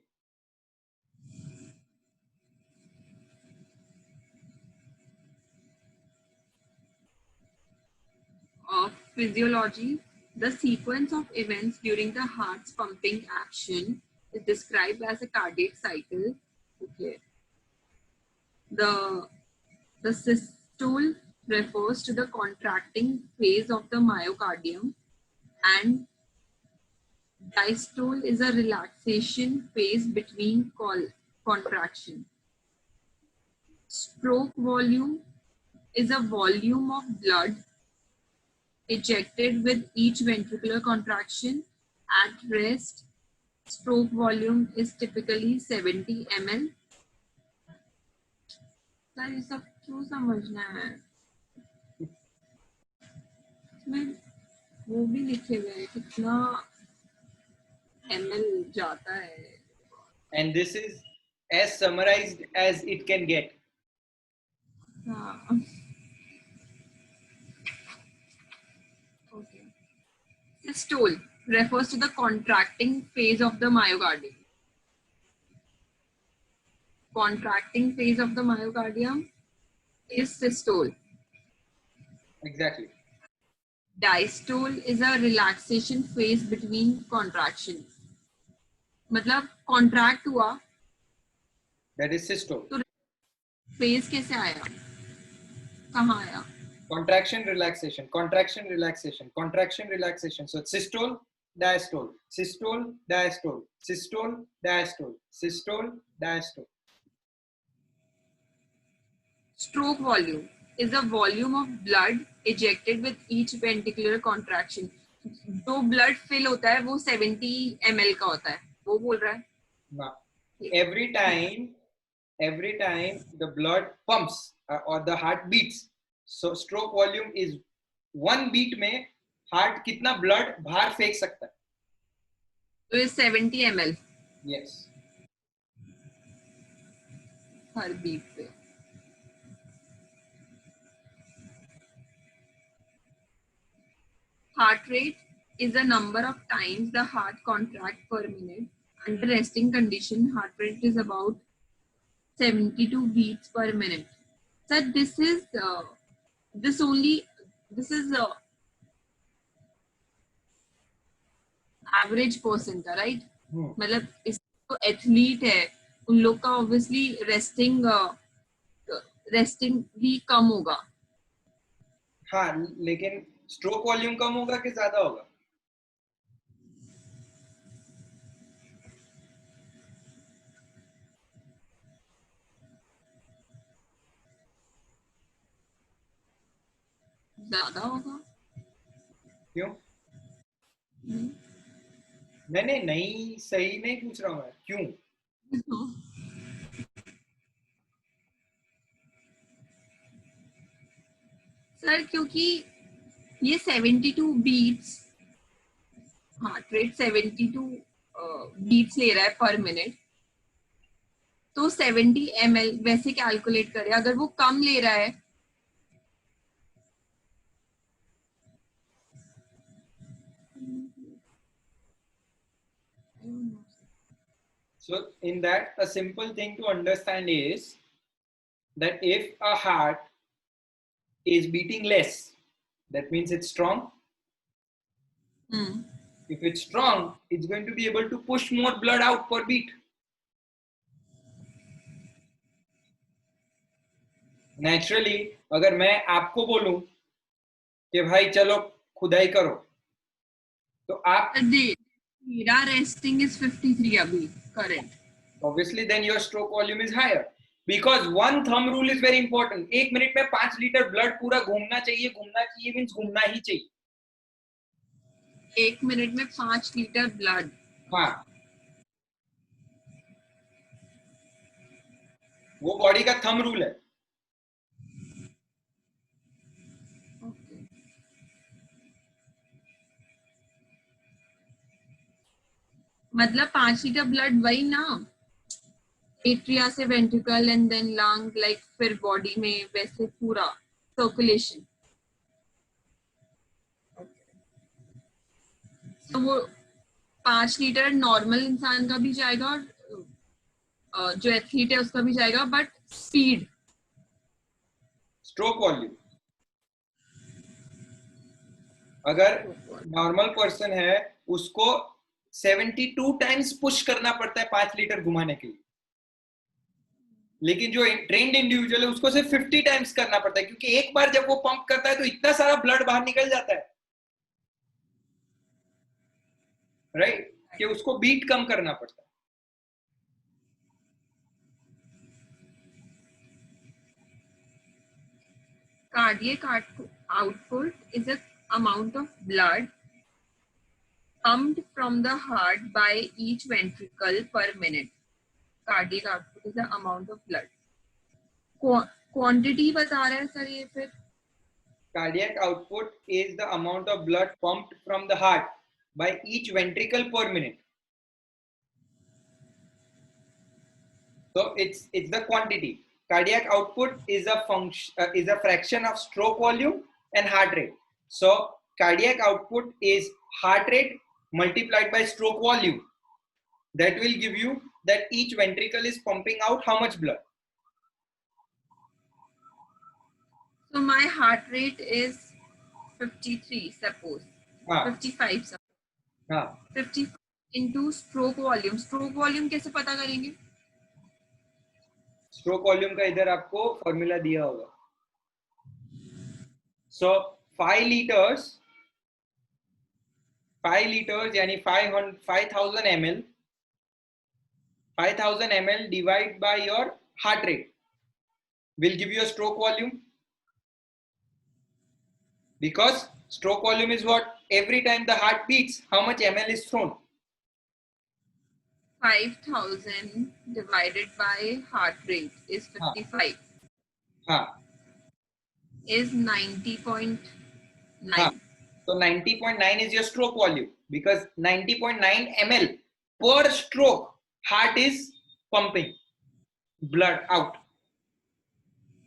Physiology. The sequence of events during the heart's pumping action is described as a cardiac cycle. Okay. The systole refers to the contracting phase of the myocardium, and diastole is a relaxation phase between contraction. Stroke volume is a volume of blood ejected with each ventricular contraction. At rest, stroke volume is typically 70 ml. Sir ये सब क्यों समझना है? इसमें वो भी लिखे हुए हैं कितना ml जाता है. And this is as summarized as it can get. हाँ. Okay. Systole refers to the contracting phase of the myocardium. Contracting phase of the myocardium is systole. Exactly. Diastole is a relaxation phase between contractions. मतलब contract हुआ. That is systole. तो phase कैसे आया? कहाँ आया? Contraction, relaxation, contraction, relaxation, contraction, relaxation. So systole, diastole, systole, diastole, systole, diastole, systole, diastole. Stroke volume is the volume of blood ejected with each ventricular contraction. जो blood fill होता है वो 70 ml का होता है. वो बोल रहा है. No. Every time the blood pumps or the heart beats, so stroke volume is one beat में heart कितना blood बाहर फेंक सकता है. तो ये 70 ml. Yes. हर beat पे. Heart rate is the number of times the heart contracts per minute. Under resting condition, heart rate is about 72 beats per minute. So this is average person का, right? मतलब इस तो athlete है, उन लोग का obviously resting भी कम होगा. हाँ, लेकिन स्ट्रोक वॉल्यूम कम होगा कि ज्यादा होगा? ज्यादा होगा. क्यों? मैंने नहीं, सही नहीं पूछ रहा हूँ मैं. क्यों? सर क्योंकि ये 72 बीट्स, हार्ट रेट 72 बीट्स ले रहा है पर मिनट, तो 70 ml वैसे कैलकुलेट करें. अगर वो कम ले रहा है So in that, a simple thing to understand is that if a heart is beating less, that means it's strong. If it's strong, it's going to be able to push more blood out per beat. Naturally, अगर मैं आपको बोलूं कि भाई चलो खुदाई करो, तो आप मेरा resting is 53 अभी current. Obviously, then your stroke volume is higher. Because one thumb rule is very important. 1 minute में 5 लीटर ब्लड पूरा घूमना चाहिए means घूमना ही चाहिए. 1 मिनट में 5 लीटर ब्लड. हाँ, वो बॉडी का थंब रूल है. मतलब 5 लीटर ब्लड वही ना, एट्रिया से ventricle and then lung, like फिर बॉडी में वैसे पूरा सर्कुलेशन। तो वो 5 लीटर नॉर्मल इंसान का भी जाएगा और जो एथलीट है उसका भी जाएगा, बट स्पीड स्ट्रोक वॉल्यूम, अगर नॉर्मल पर्सन है उसको 72 टाइम्स पुश करना पड़ता है 5 लीटर घुमाने के लिए, लेकिन जो ट्रेंड इंडिविजुअल है उसको सिर्फ 50 टाइम्स करना पड़ता है, क्योंकि एक बार जब वो पंप करता है तो इतना सारा ब्लड बाहर निकल जाता है, राइट, कि उसको बीट कम करना पड़ता है। cardiac output is an amount of blood pumped from the heart by each ventricle per minute. Cardiac output is the amount of blood. Quantity बता रहा है सर ये फिर? Cardiac output is the amount of blood pumped from the heart by each ventricle per minute. So it's the quantity. Cardiac output is a function, is a fraction of stroke volume and heart rate. So cardiac output is heart rate multiplied by stroke volume. That will give you that each ventricle is pumping out how much blood. So my heart rate is 53, suppose. 55, suppose. 55 into stroke volume. Stroke volume कैसे पता करेंगे? Stroke volume का इधर आपको formula दिया होगा. So 5 liters यानी 5000 ml. 5000 ml divide by your heart rate will give you a stroke volume, because stroke volume is what? Every time the heart beats, how much ml is thrown? 5000 divided by heart rate is 55. Is 90.9. So 90.9 is your stroke volume, because 90.9 ml per stroke heart is pumping blood out.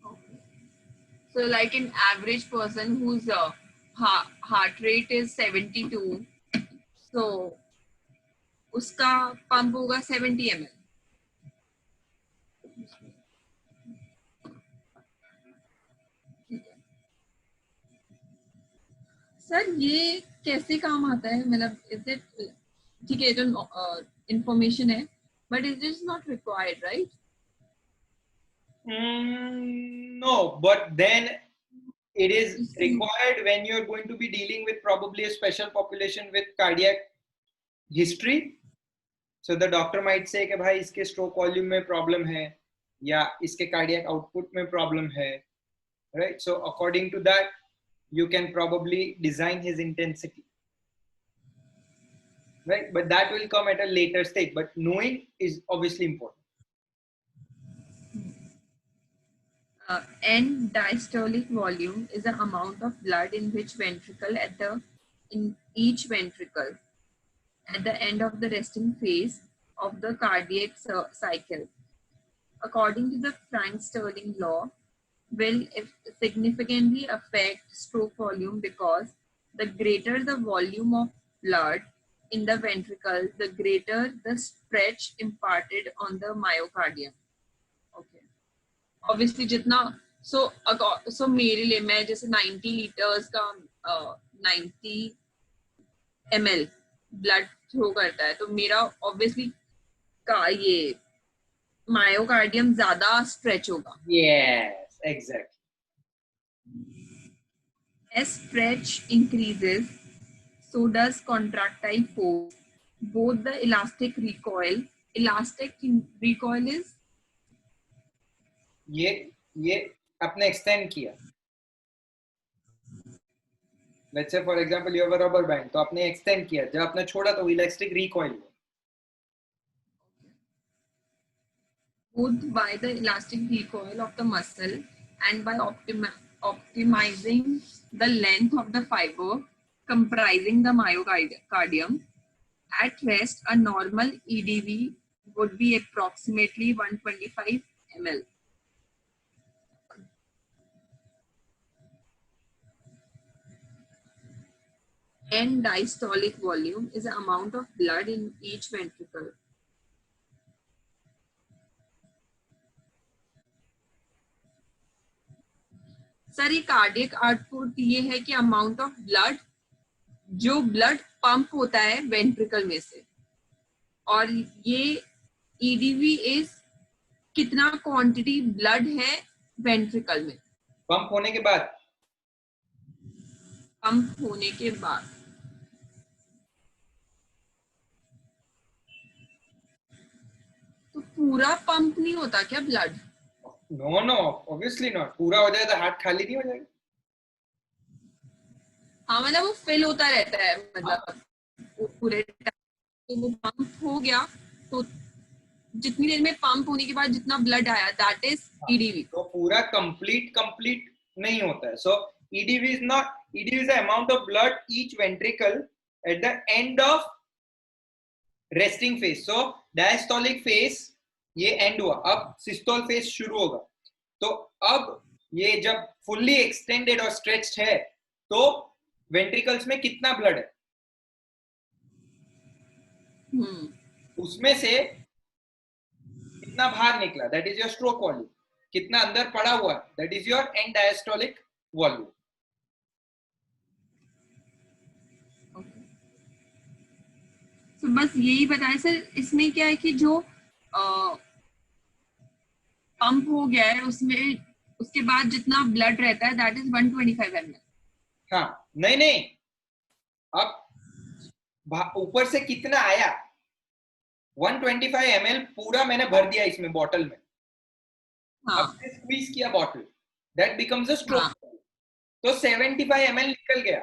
Okay. So like an average person whose heart rate is 72, so उसका pump होगा 70 ml. Sir ये कैसे काम आता है, मतलब is it ठीक है जो इंफॉर्मेशन है, but it is not required, right? No, but then it is required when you're going to be dealing with probably a special population with cardiac history. So the doctor might say कि भाई इसके stroke volume में problem है या इसके cardiac output में problem है, right? So according to that, you can probably design his intensity, right? But that will come at a later stage. But knowing is obviously important. End diastolic volume is the amount of blood in which ventricle in each ventricle at the end of the resting phase of the cardiac cycle. According to the Frank-Starling law, will significantly affect stroke volume, because the greater the volume of blood in the ventricle, the greater the stretch imparted on the myocardium. Okay. Obviously जितना so मेरे लिए मैं जैसे 90 litres का 90 ml blood throw करता है, तो मेरा ऑब्वियसली का ये मायोकार्डियम ज्यादा स्ट्रेच होगा. Yes, exactly. As stretch increases, so does contractile force. Both the elastic recoil is ये अपने extend किया. Let's say for example you have a rubber band, तो आपने extend किया, जब आपने छोड़ा तो elastic recoil हुआ. Both by the elastic recoil of the muscle and by optimizing the length of the fiber comprising the myocardium. At rest, a normal EDV would be approximately 125 ml. End diastolic volume is the amount of blood in each ventricle. Sir ये cardiac output ये है कि amount of blood जो blood pump होता है ventricle में से, और ये ईडीवी इज कितना क्वांटिटी ब्लड है वेंट्रिकल में पंप होने के बाद। पंप होने के बाद तो पूरा पंप नहीं होता क्या blood? No no, obviously not. पूरा हो जाए तो हार्ट खाली नहीं हो जाएगा। हाँ मतलब वो फिल होता रहता है, मतलब वो पूरे तो वो पंप हो गया तो जितनी देर में पंप होने के बाद जितना ब्लड आया दैट इज ईडीवी। तो पूरा कंप्लीट नहीं होता है। So EDV is not, EDV is the amount of blood each ventricle at the end of resting phase. So diastolic phase ये एंड हुआ, अब सिस्टोल फेज शुरू होगा। तो अब ये जब फुल्ली एक्सटेंडेड और स्ट्रेच्ड है तो वेंट्रिकल्स में कितना ब्लड है, उसमें से कितना बाहर निकला, that is your stroke volume. कितना अंदर पड़ा हुआ, that is your end diastolic volume. तो बस यही बताएं सर, इसमें क्या है कि जो पंप हो गया है उसमें उसके बाद जितना ब्लड रहता है दैट इज 125 ml। हाँ नहीं, अब ऊपर से कितना आया 125 ml पूरा मैंने भर दिया इसमें बॉटल में। हाँ। अब मैंने स्क्वीज किया bottle, that becomes a stroke. हाँ। तो 75 ml निकल गया।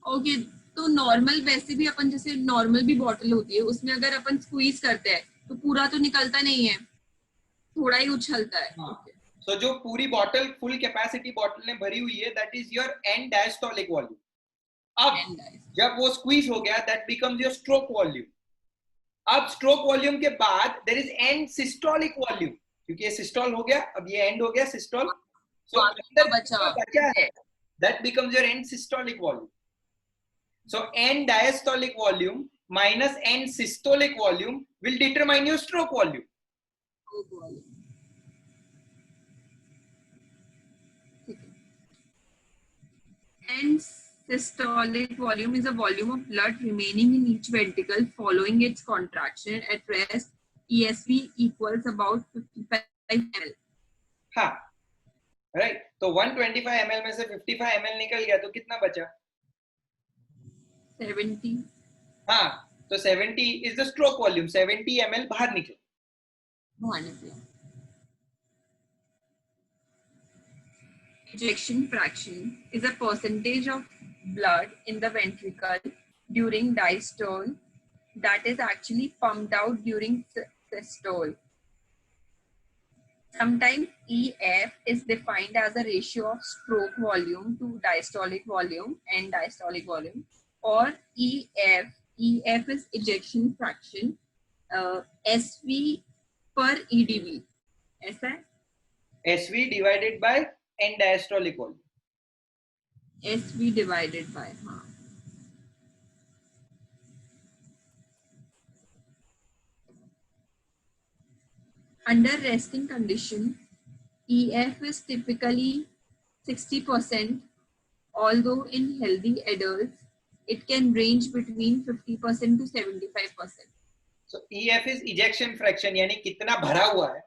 ओके, तो नॉर्मल वैसे भी अपन जैसे नॉर्मल भी बॉटल होती है उसमें अगर अपन स्क्वीज करते हैं तो पूरा तो निकलता नहीं है, थोड़ा ही उछलता है। हाँ। So, जो पूरी बॉटल फुल कैपेसिटी बॉटल ने भरी हुई है that is your end diastolic volume. अब जब वो स्क्वीज हो गया that becomes your stroke volume. अब स्ट्रोक वॉल्यूम के बाद there is end systolic volume, क्योंकि ये सिस्टोल हो गया, अब ये एंड हो गया सिस्टोल। सो अंदर बचा है that becomes your and systolic volume. So and diastolic volume minus and systolic volume will determine your stroke volume. And systolic volume is a volume of blood remaining in each ventricle following its contraction at rest. ESV equals about 55 ml. हाँ, right. तो 125 ml में से 55 ml निकल गया तो कितना बचा? 70। हाँ, तो 70 is the stroke volume। 70 ml बाहर निकले। Ejection fraction is a percentage of blood in the ventricle during diastole that is actually pumped out during systole. Sometimes EF is defined as a ratio of stroke volume to diastolic volume and diastolic volume, or EF is ejection fraction, SV per EDV. ऐसा है? SV divided by end diastolic volume. SV divided by, हाँ. Under resting condition, EF is typically 60%, although in healthy adults, it can range between 50% to 75%. So EF is ejection fraction, यानी कितना भरा हुआ है,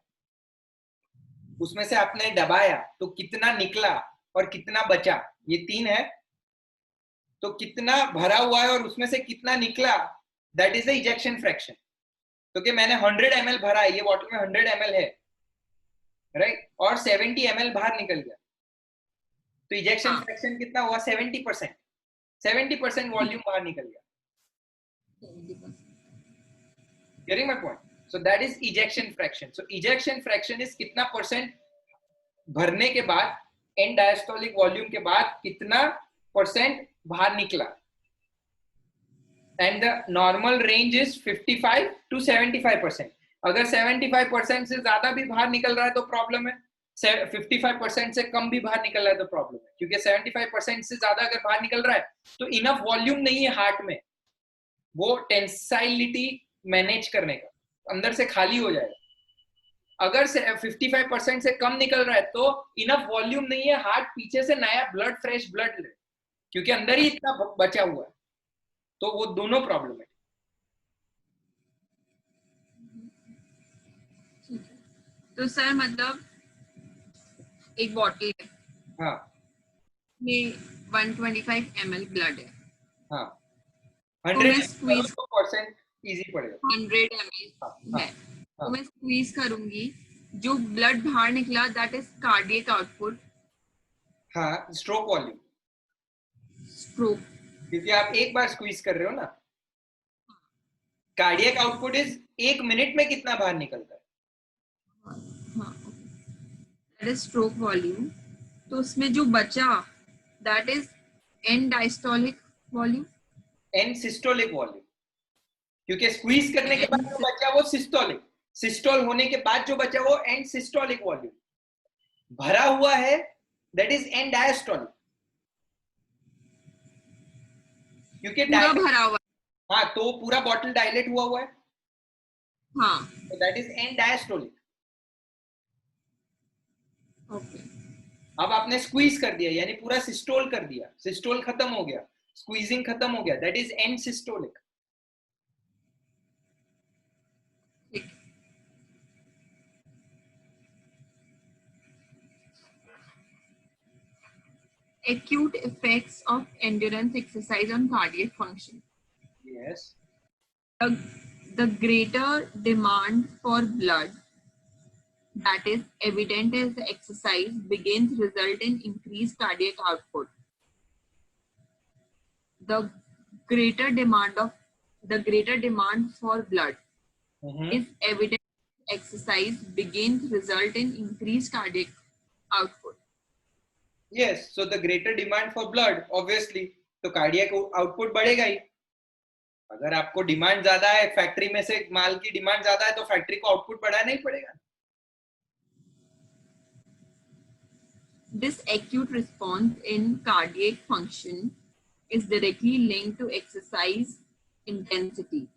उसमें से आपने दबाया तो कितना निकला और कितना बचा, ये तीन है। तो कितना भरा हुआ है और उसमें से कितना निकला, that is the ejection fraction. क्योंकि मैंने 100 ml भरा है, ये बॉटल में 100 ml है, राइट, और 70 ml बाहर निकल गया, तो इजेक्शन फ्रैक्शन कितना हुआ? 70%। 70% वॉल्यूम बाहर निकल गया। Getting my point? So that is ejection fraction. So ejection fraction is कितना परसेंट भरने के बाद, एंड डायस्टोलिक वॉल्यूम के बाद कितना परसेंट बाहर निकला। and the normal range is 55 to 75%. अगर 75% से ज्यादा भी बाहर निकल रहा है तो प्रॉब्लम है, 55% से कम भी बाहर निकल रहा है तो प्रॉब्लम है, क्योंकि 75% से ज्यादा अगर बाहर निकल रहा है तो इनफ वॉल्यूम नहीं है हार्ट में वो टेंसाइलिटी मैनेज करने का, अंदर से खाली हो जाएगा। अगर 55% से कम निकल रहा है तो इनफ वॉल्यूम नहीं है, हार्ट पीछे से नया ब्लड, फ्रेश ब्लड ले, क्योंकि अंदर ही इतना बचा हुआ है, तो वो दोनों प्रॉब्लम है। तो सर मतलब एक बॉटल है, हाँ, में 125 ml ब्लड है, हाँ, तो मैं स्क्वीज 100% इजी पड़ेगा, 100 ml हाँ, है, तो मैं स्क्वीज करूंगी, जो ब्लड बाहर निकला दैट इज कार्डियक आउटपुट, हाँ, स्ट्रोक वॉल्यूम, स्ट्रोक, क्योंकि आप एक बार स्क्वीज कर रहे हो ना। कार्डियक आउटपुट इज 1 मिनट में कितना बाहर निकलता है, हाँ, दैट इज स्ट्रोक वॉल्यूम। तो उसमें जो बचा that is end diastolic volume, end systolic volume, क्योंकि स्क्वीज करने के बाद जो बचा वो सिस्टोलिक, सिस्टोल होने के बाद जो बचा वो एन सिस्टोलिक वॉल्यूम, भरा हुआ है दैट इज एन डायस्टोलिक, क्योंकि पूरा भरा हुआ, हाँ, तो पूरा बॉटल डायलेट हुआ है, हाँ, तो that is end diastolic. Okay, अब आपने स्क्वीज कर दिया यानी पूरा सिस्टोल कर दिया, सिस्टोल खत्म हो गया, स्क्वीजिंग खत्म हो गया, that is N systolic. acute effects of endurance exercise on cardiac function. Yes. The greater demand for blood that is evident as the exercise begins result in increased cardiac output. The greater demand for blood is evident as exercise begins result in increased cardiac output. Yes, so the greater demand for blood, obviously, तो cardiac output बढ़ेगा ही। अगर आपको demand ज्यादा है, factory में से माल की demand ज्यादा है, तो फैक्ट्री को आउटपुट बढ़ाना ही पड़ेगा। This acute response in cardiac function is directly linked to exercise intensity.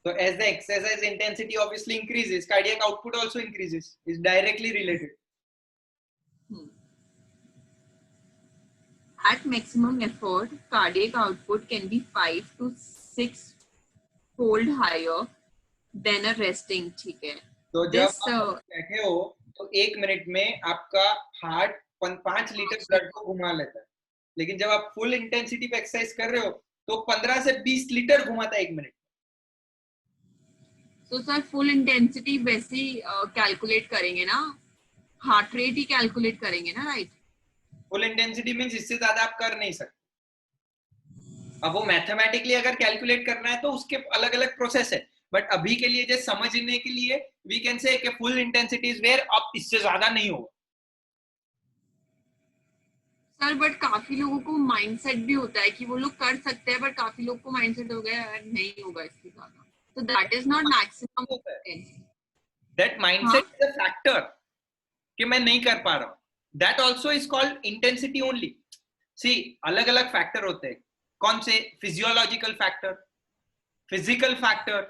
So as the exercise intensity obviously increases, cardiac output also increases. Is directly related. At maximum effort, cardiac output can be 5 to 6 fold higher than a resting. ठीक है? तो जब आप बैठे हो तो 1 minute में आपका हार्ट 5 लीटर ब्लड को घुमा लेता है, लेकिन जब आप फुल इंटेंसिटी पे एक्सरसाइज कर रहे हो तो 15 से 20 लीटर घुमाता है 1 मिनट। तो सर फुल इंटेंसिटी वैसे ही कैलकुलेट करेंगे ना, हार्ट रेट ही कैलकुलेट करेंगे ना, राइट? फुल इंटेंसिटी मींस इससे ज्यादा आप कर नहीं सकते। अब वो मैथमेटिकली अगर कैलकुलेट करना है तो उसके अलग अलग प्रोसेस है, बट अभी के लिए जैसे समझने के लिए वी कैन से कि फुल इंटेंसिटी इज वेयर, अब इससे ज्यादा नहीं होगा। सर बट काफी लोगों को माइंडसेट भी होता है कि वो लोग कर सकते हैं, बट काफी लोगों को माइंडसेट हो गया यार नहीं होगा इससे ज्यादा, तो that is not maximum. That mindset is a factor कि मैं नहीं कर पा रहा हूं, that also is called intensity only. See अलग अलग फैक्टर होते हैं, कौन से? फिजियोलॉजिकल फैक्टर, फिजिकल फैक्टर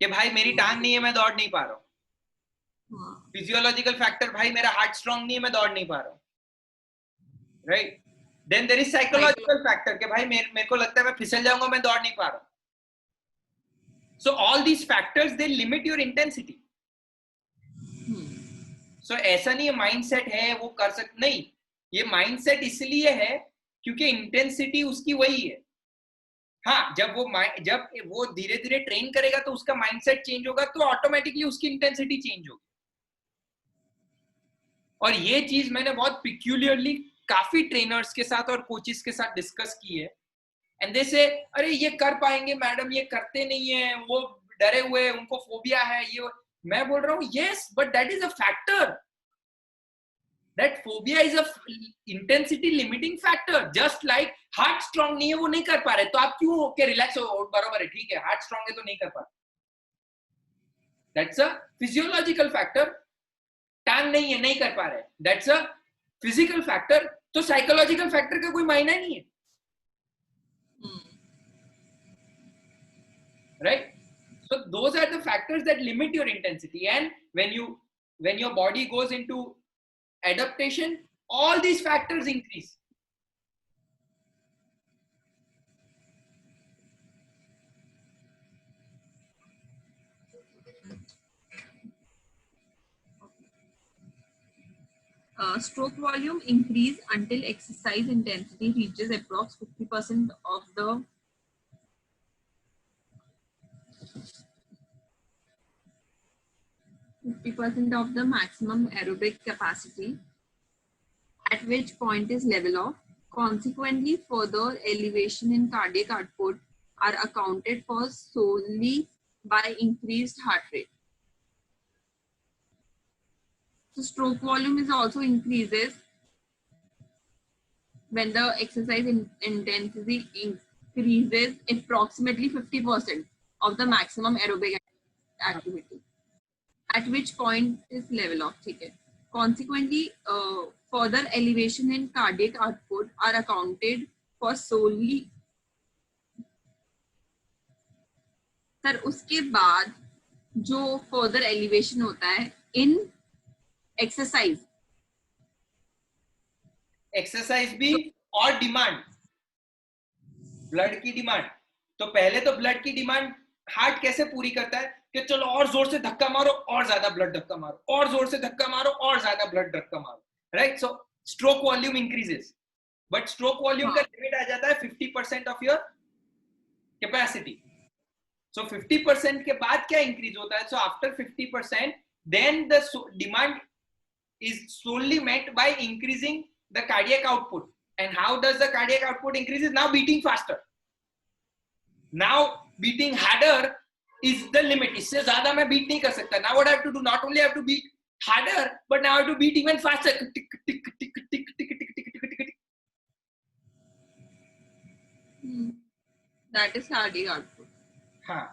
कि भाई मेरी टांग नहीं है मैं दौड़ नहीं पा रहा हूँ, फिजियोलॉजिकल फैक्टर भाई मेरा हार्ट स्ट्रांग नहीं है मैं दौड़ नहीं पा रहा हूँ, right? Then there is psychological factor कि भाई मेरे को लगता है मैं फिसल जाऊंगा मैं दौड़ नहीं पा रहा हूँ। So all these factors they limit your intensity. So ऐसा नहीं है माइंडसेट है वो कर सकते, नहीं, ये माइंडसेट इसलिए है क्योंकि इंटेंसिटी उसकी वही है। हाँ, जब वो धीरे धीरे ट्रेन करेगा तो उसका माइंडसेट चेंज होगा तो ऑटोमेटिकली उसकी इंटेंसिटी चेंज होगी। और ये चीज मैंने बहुत पिक्यूलियरली काफी ट्रेनर्स के साथ और कोचेस के साथ डिस्कस की है, एंड दे से अरे ये कर पाएंगे मैडम, ये करते नहीं है, वो डरे हुए, उनको फोबिया है, ये मैं बोल रहा हूँ yes, but that is a factor, that phobia is a intensity limiting factor, just like heart strong नहीं है, वो नहीं कर पा रहे, तो आप क्यों ओके रिलैक्स हो, बरोबर है, ठीक है, हार्ट स्ट्रांग है तो नहीं कर पा रहे. That's a physiological factor. टांग नहीं है, नहीं कर पा रहे, दैट्स अ फिजिकल फैक्टर. तो साइकोलॉजिकल फैक्टर का कोई मायना नहीं है, right? So those are the factors that limit your intensity, and when your body goes into adaptation, all these factors increase. Stroke volume increase until exercise intensity reaches approx 50% of the maximum aerobic capacity, at which point is level off. Consequently, further elevation in cardiac output are accounted for solely by increased heart rate. So stroke volume is also increases when the exercise intensity increases approximately 50% of the maximum aerobic activity, at which point is level off. Okay. Consequently, further elevation in cardiac output are accounted for solely. Sir उसके बाद जो further elevation होता है in exercise. Exercise भी और demand, blood की demand. तो पहले तो ब्लड की डिमांड हार्ट कैसे पूरी करता है कि चलो और जोर से धक्का मारो और ज्यादा ब्लड धक्का मारो, और जोर से धक्का मारो और ज्यादा ब्लड धक्का मारो, right? So stroke volume increases, but stroke volume का लिमिट आ जाता है 50% ऑफ योर कैपेसिटी. सो 50% के बाद क्या इंक्रीज होता है? So after 50% then the demand is solely met by increasing the cardiac output. And how does the cardiac output increases? Now beating faster, now beating harder is the limit. इससे ज्यादा मैं beat नहीं कर सकता. Now what I have to do? Not only I have to beat harder, but now I have to beat even faster. Tick, tick, tick, tick, tick, tick, tick, tick, tick, tick. That is cardiac output. हाँ.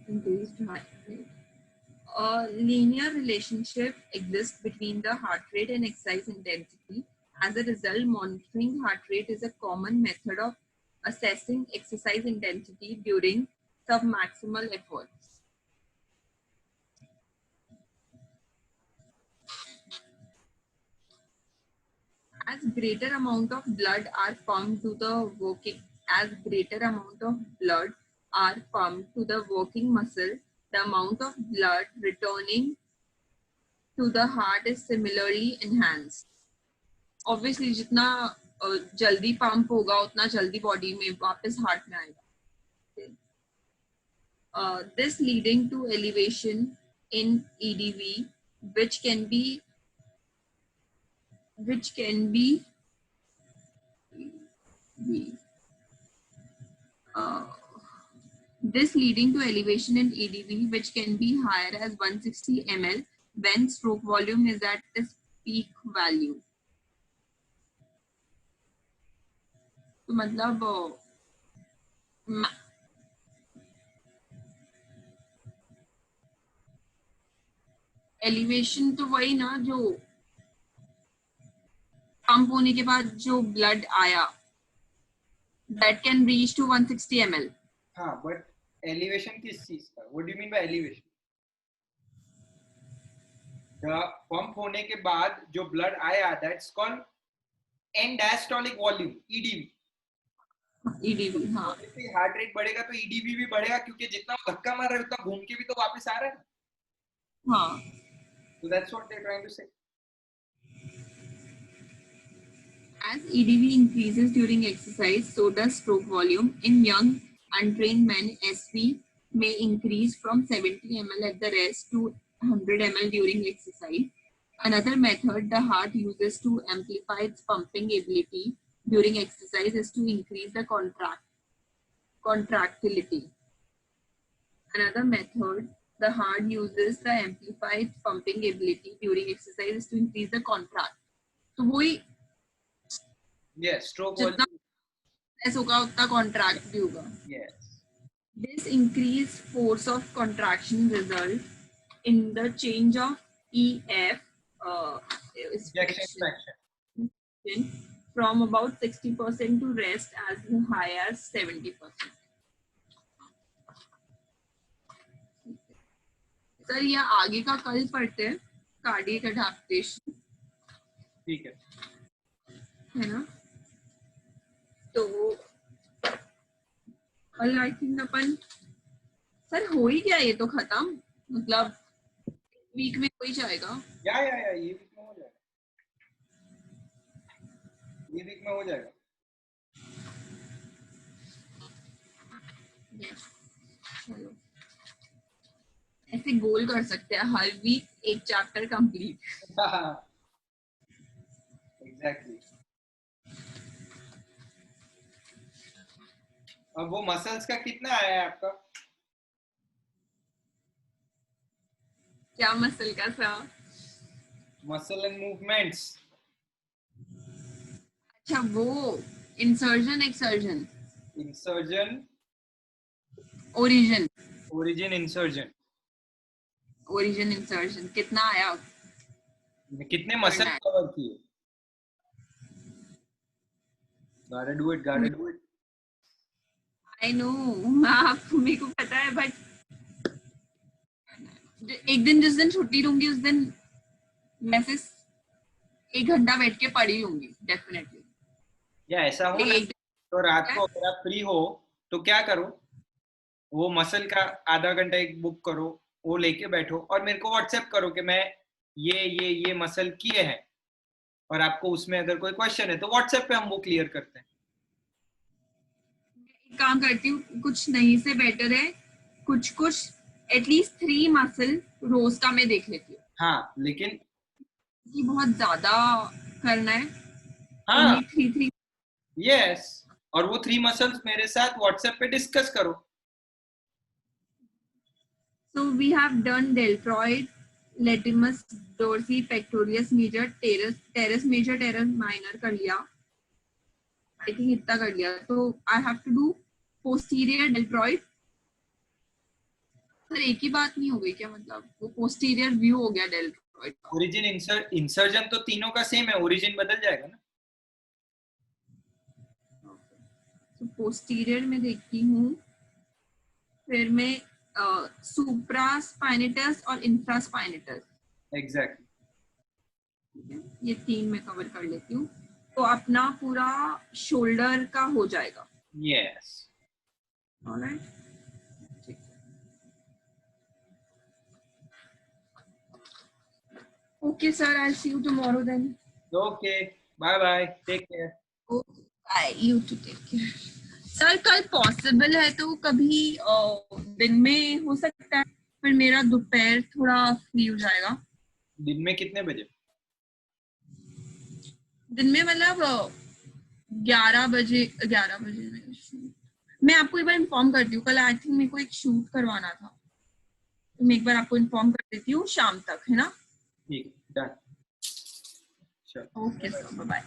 Increased heart rate. A linear relationship exists between the heart rate and exercise intensity. As a result, monitoring heart rate is a common method of assessing exercise intensity during submaximal efforts. As greater amount of blood are pumped to the working muscle, the amount of blood returning to the heart is similarly enhanced. Obviously, जितना जल्दी pump होगा उतना जल्दी body में वापस heart में आएगा. This leading to elevation in EDV, which can be this leading to elevation in EDV, which can be higher as 160 ml when stroke volume is at its peak value. तो मतलब elevation तो वही ना जो pump होने के बाद जो ब्लड आया, that can reach to 160 ml. हाँ, but elevation किस चीज का? What do you mean by elevation? The pump होने के बाद जो blood आया, that's called end diastolic volume, EDV. EDV, हाँ. हार्ट रेट बढ़ेगा तो EDV भी बढ़ेगा, क्योंकि जितना धक्का मार रहा है उतना घूम के भी तो वापस आ रहा है. हाँ. So that's what they're trying to say. As EDV increases during exercise, so does stroke volume. In young, untrained men, SV may increase from 70 ml at the rest to 100 ml during exercise. Another method the heart uses to amplify its pumping ability during exercise is to increase the contractility. Another method the heart uses to amplify its pumping ability during exercise is to increase the contract. So we Yes, stroke जितना volume. less होगा उतना contract भी होगा. Yes. This increased force of contraction result in the change of EF is Ejection friction fraction. from about 60% to rest as high as 70%. Sir ये आगे का कल पढ़ते हैं कार्डियक एडाप्टेशन ठीक है. है ना. तो कल आई थिंक अपन सर हो ही गया ये तो खत्म मतलब वीक में हो ही जाएगा. या ये वीक में हो जाएगा. ये वीक में हो जाएगा. चलो ऐसे गोल कर सकते हैं हर वीक एक चैप्टर कंप्लीट. एग्जैक्टली. अब वो मसल्स का कितना आया है आपका? क्या मसल का सा? Muscle and movements. अच्छा वो insertion exertion insertion origin origin insertion. Origin insertion कितना आया? कितने मसल कवर किए? Gotta do it. I know आपको मेरे को पता है बट एक दिन जिस दिन छुट्टी लूंगी उस दिन मैं से 1 घंटा बैठ के पढ़ ही लूंगी डेफिनेटली. या ऐसा हो ना तो रात को अगर आप फ्री हो तो क्या करो, वो मसल का आधा घंटा एक बुक करो, वो लेके बैठो और मेरे को व्हाट्सएप करो कि मैं ये मसल किए हैं और आपको उसमें अगर कोई क्वेश्चन है तो व्हाट्सएप पे हम वो क्लियर करते हैं. काम करती हूँ कुछ नहीं से बेटर है कुछ एटलीस्ट 3 मसल रोज का मैं देख लेती हूँ. हाँ लेकिन कि बहुत ज्यादा करना है. हाँ 3 यस. और वो 3 मसल्स मेरे साथ व्हाट्सएप पे डिस्कस करो. So we have done deltoid, latimus dorsi, pectoralis major, teres major, teres minor कर लिया. I think इतना कर लिया. तो I have to do posterior deltoid. Sir एक ही बात नहीं हो गई क्या? मतलब वो posterior view हो गया deltoid. ओरिजिन इंसर्जन तो तीनों का सेम है, ओरिजिन बदल जाएगा ना. तो posterior में देखती हूँ, फिर मैं supraspinatus और infraspinatus. एग्जैक्टली. ये 3 में कवर कर लेती हूँ तो अपना पूरा शोल्डर का हो जाएगा. Yes. Alright. Okay sir, I see you tomorrow then. Okay bye take care. Bye you too take care. Sir कल पॉसिबल है तो कभी दिन में हो सकता है, फिर मेरा दोपहर थोड़ा फ्री हो जाएगा. दिन में कितने बजे? दिन में मतलब 11 बजे मैं आपको एक बार इन्फॉर्म करती हूँ. कल आई थिंक मेरे को एक शूट करवाना था तो मैं एक बार आपको इन्फॉर्म कर देती हूँ शाम तक, है ना? ठीक, डन. Okay sir, bye.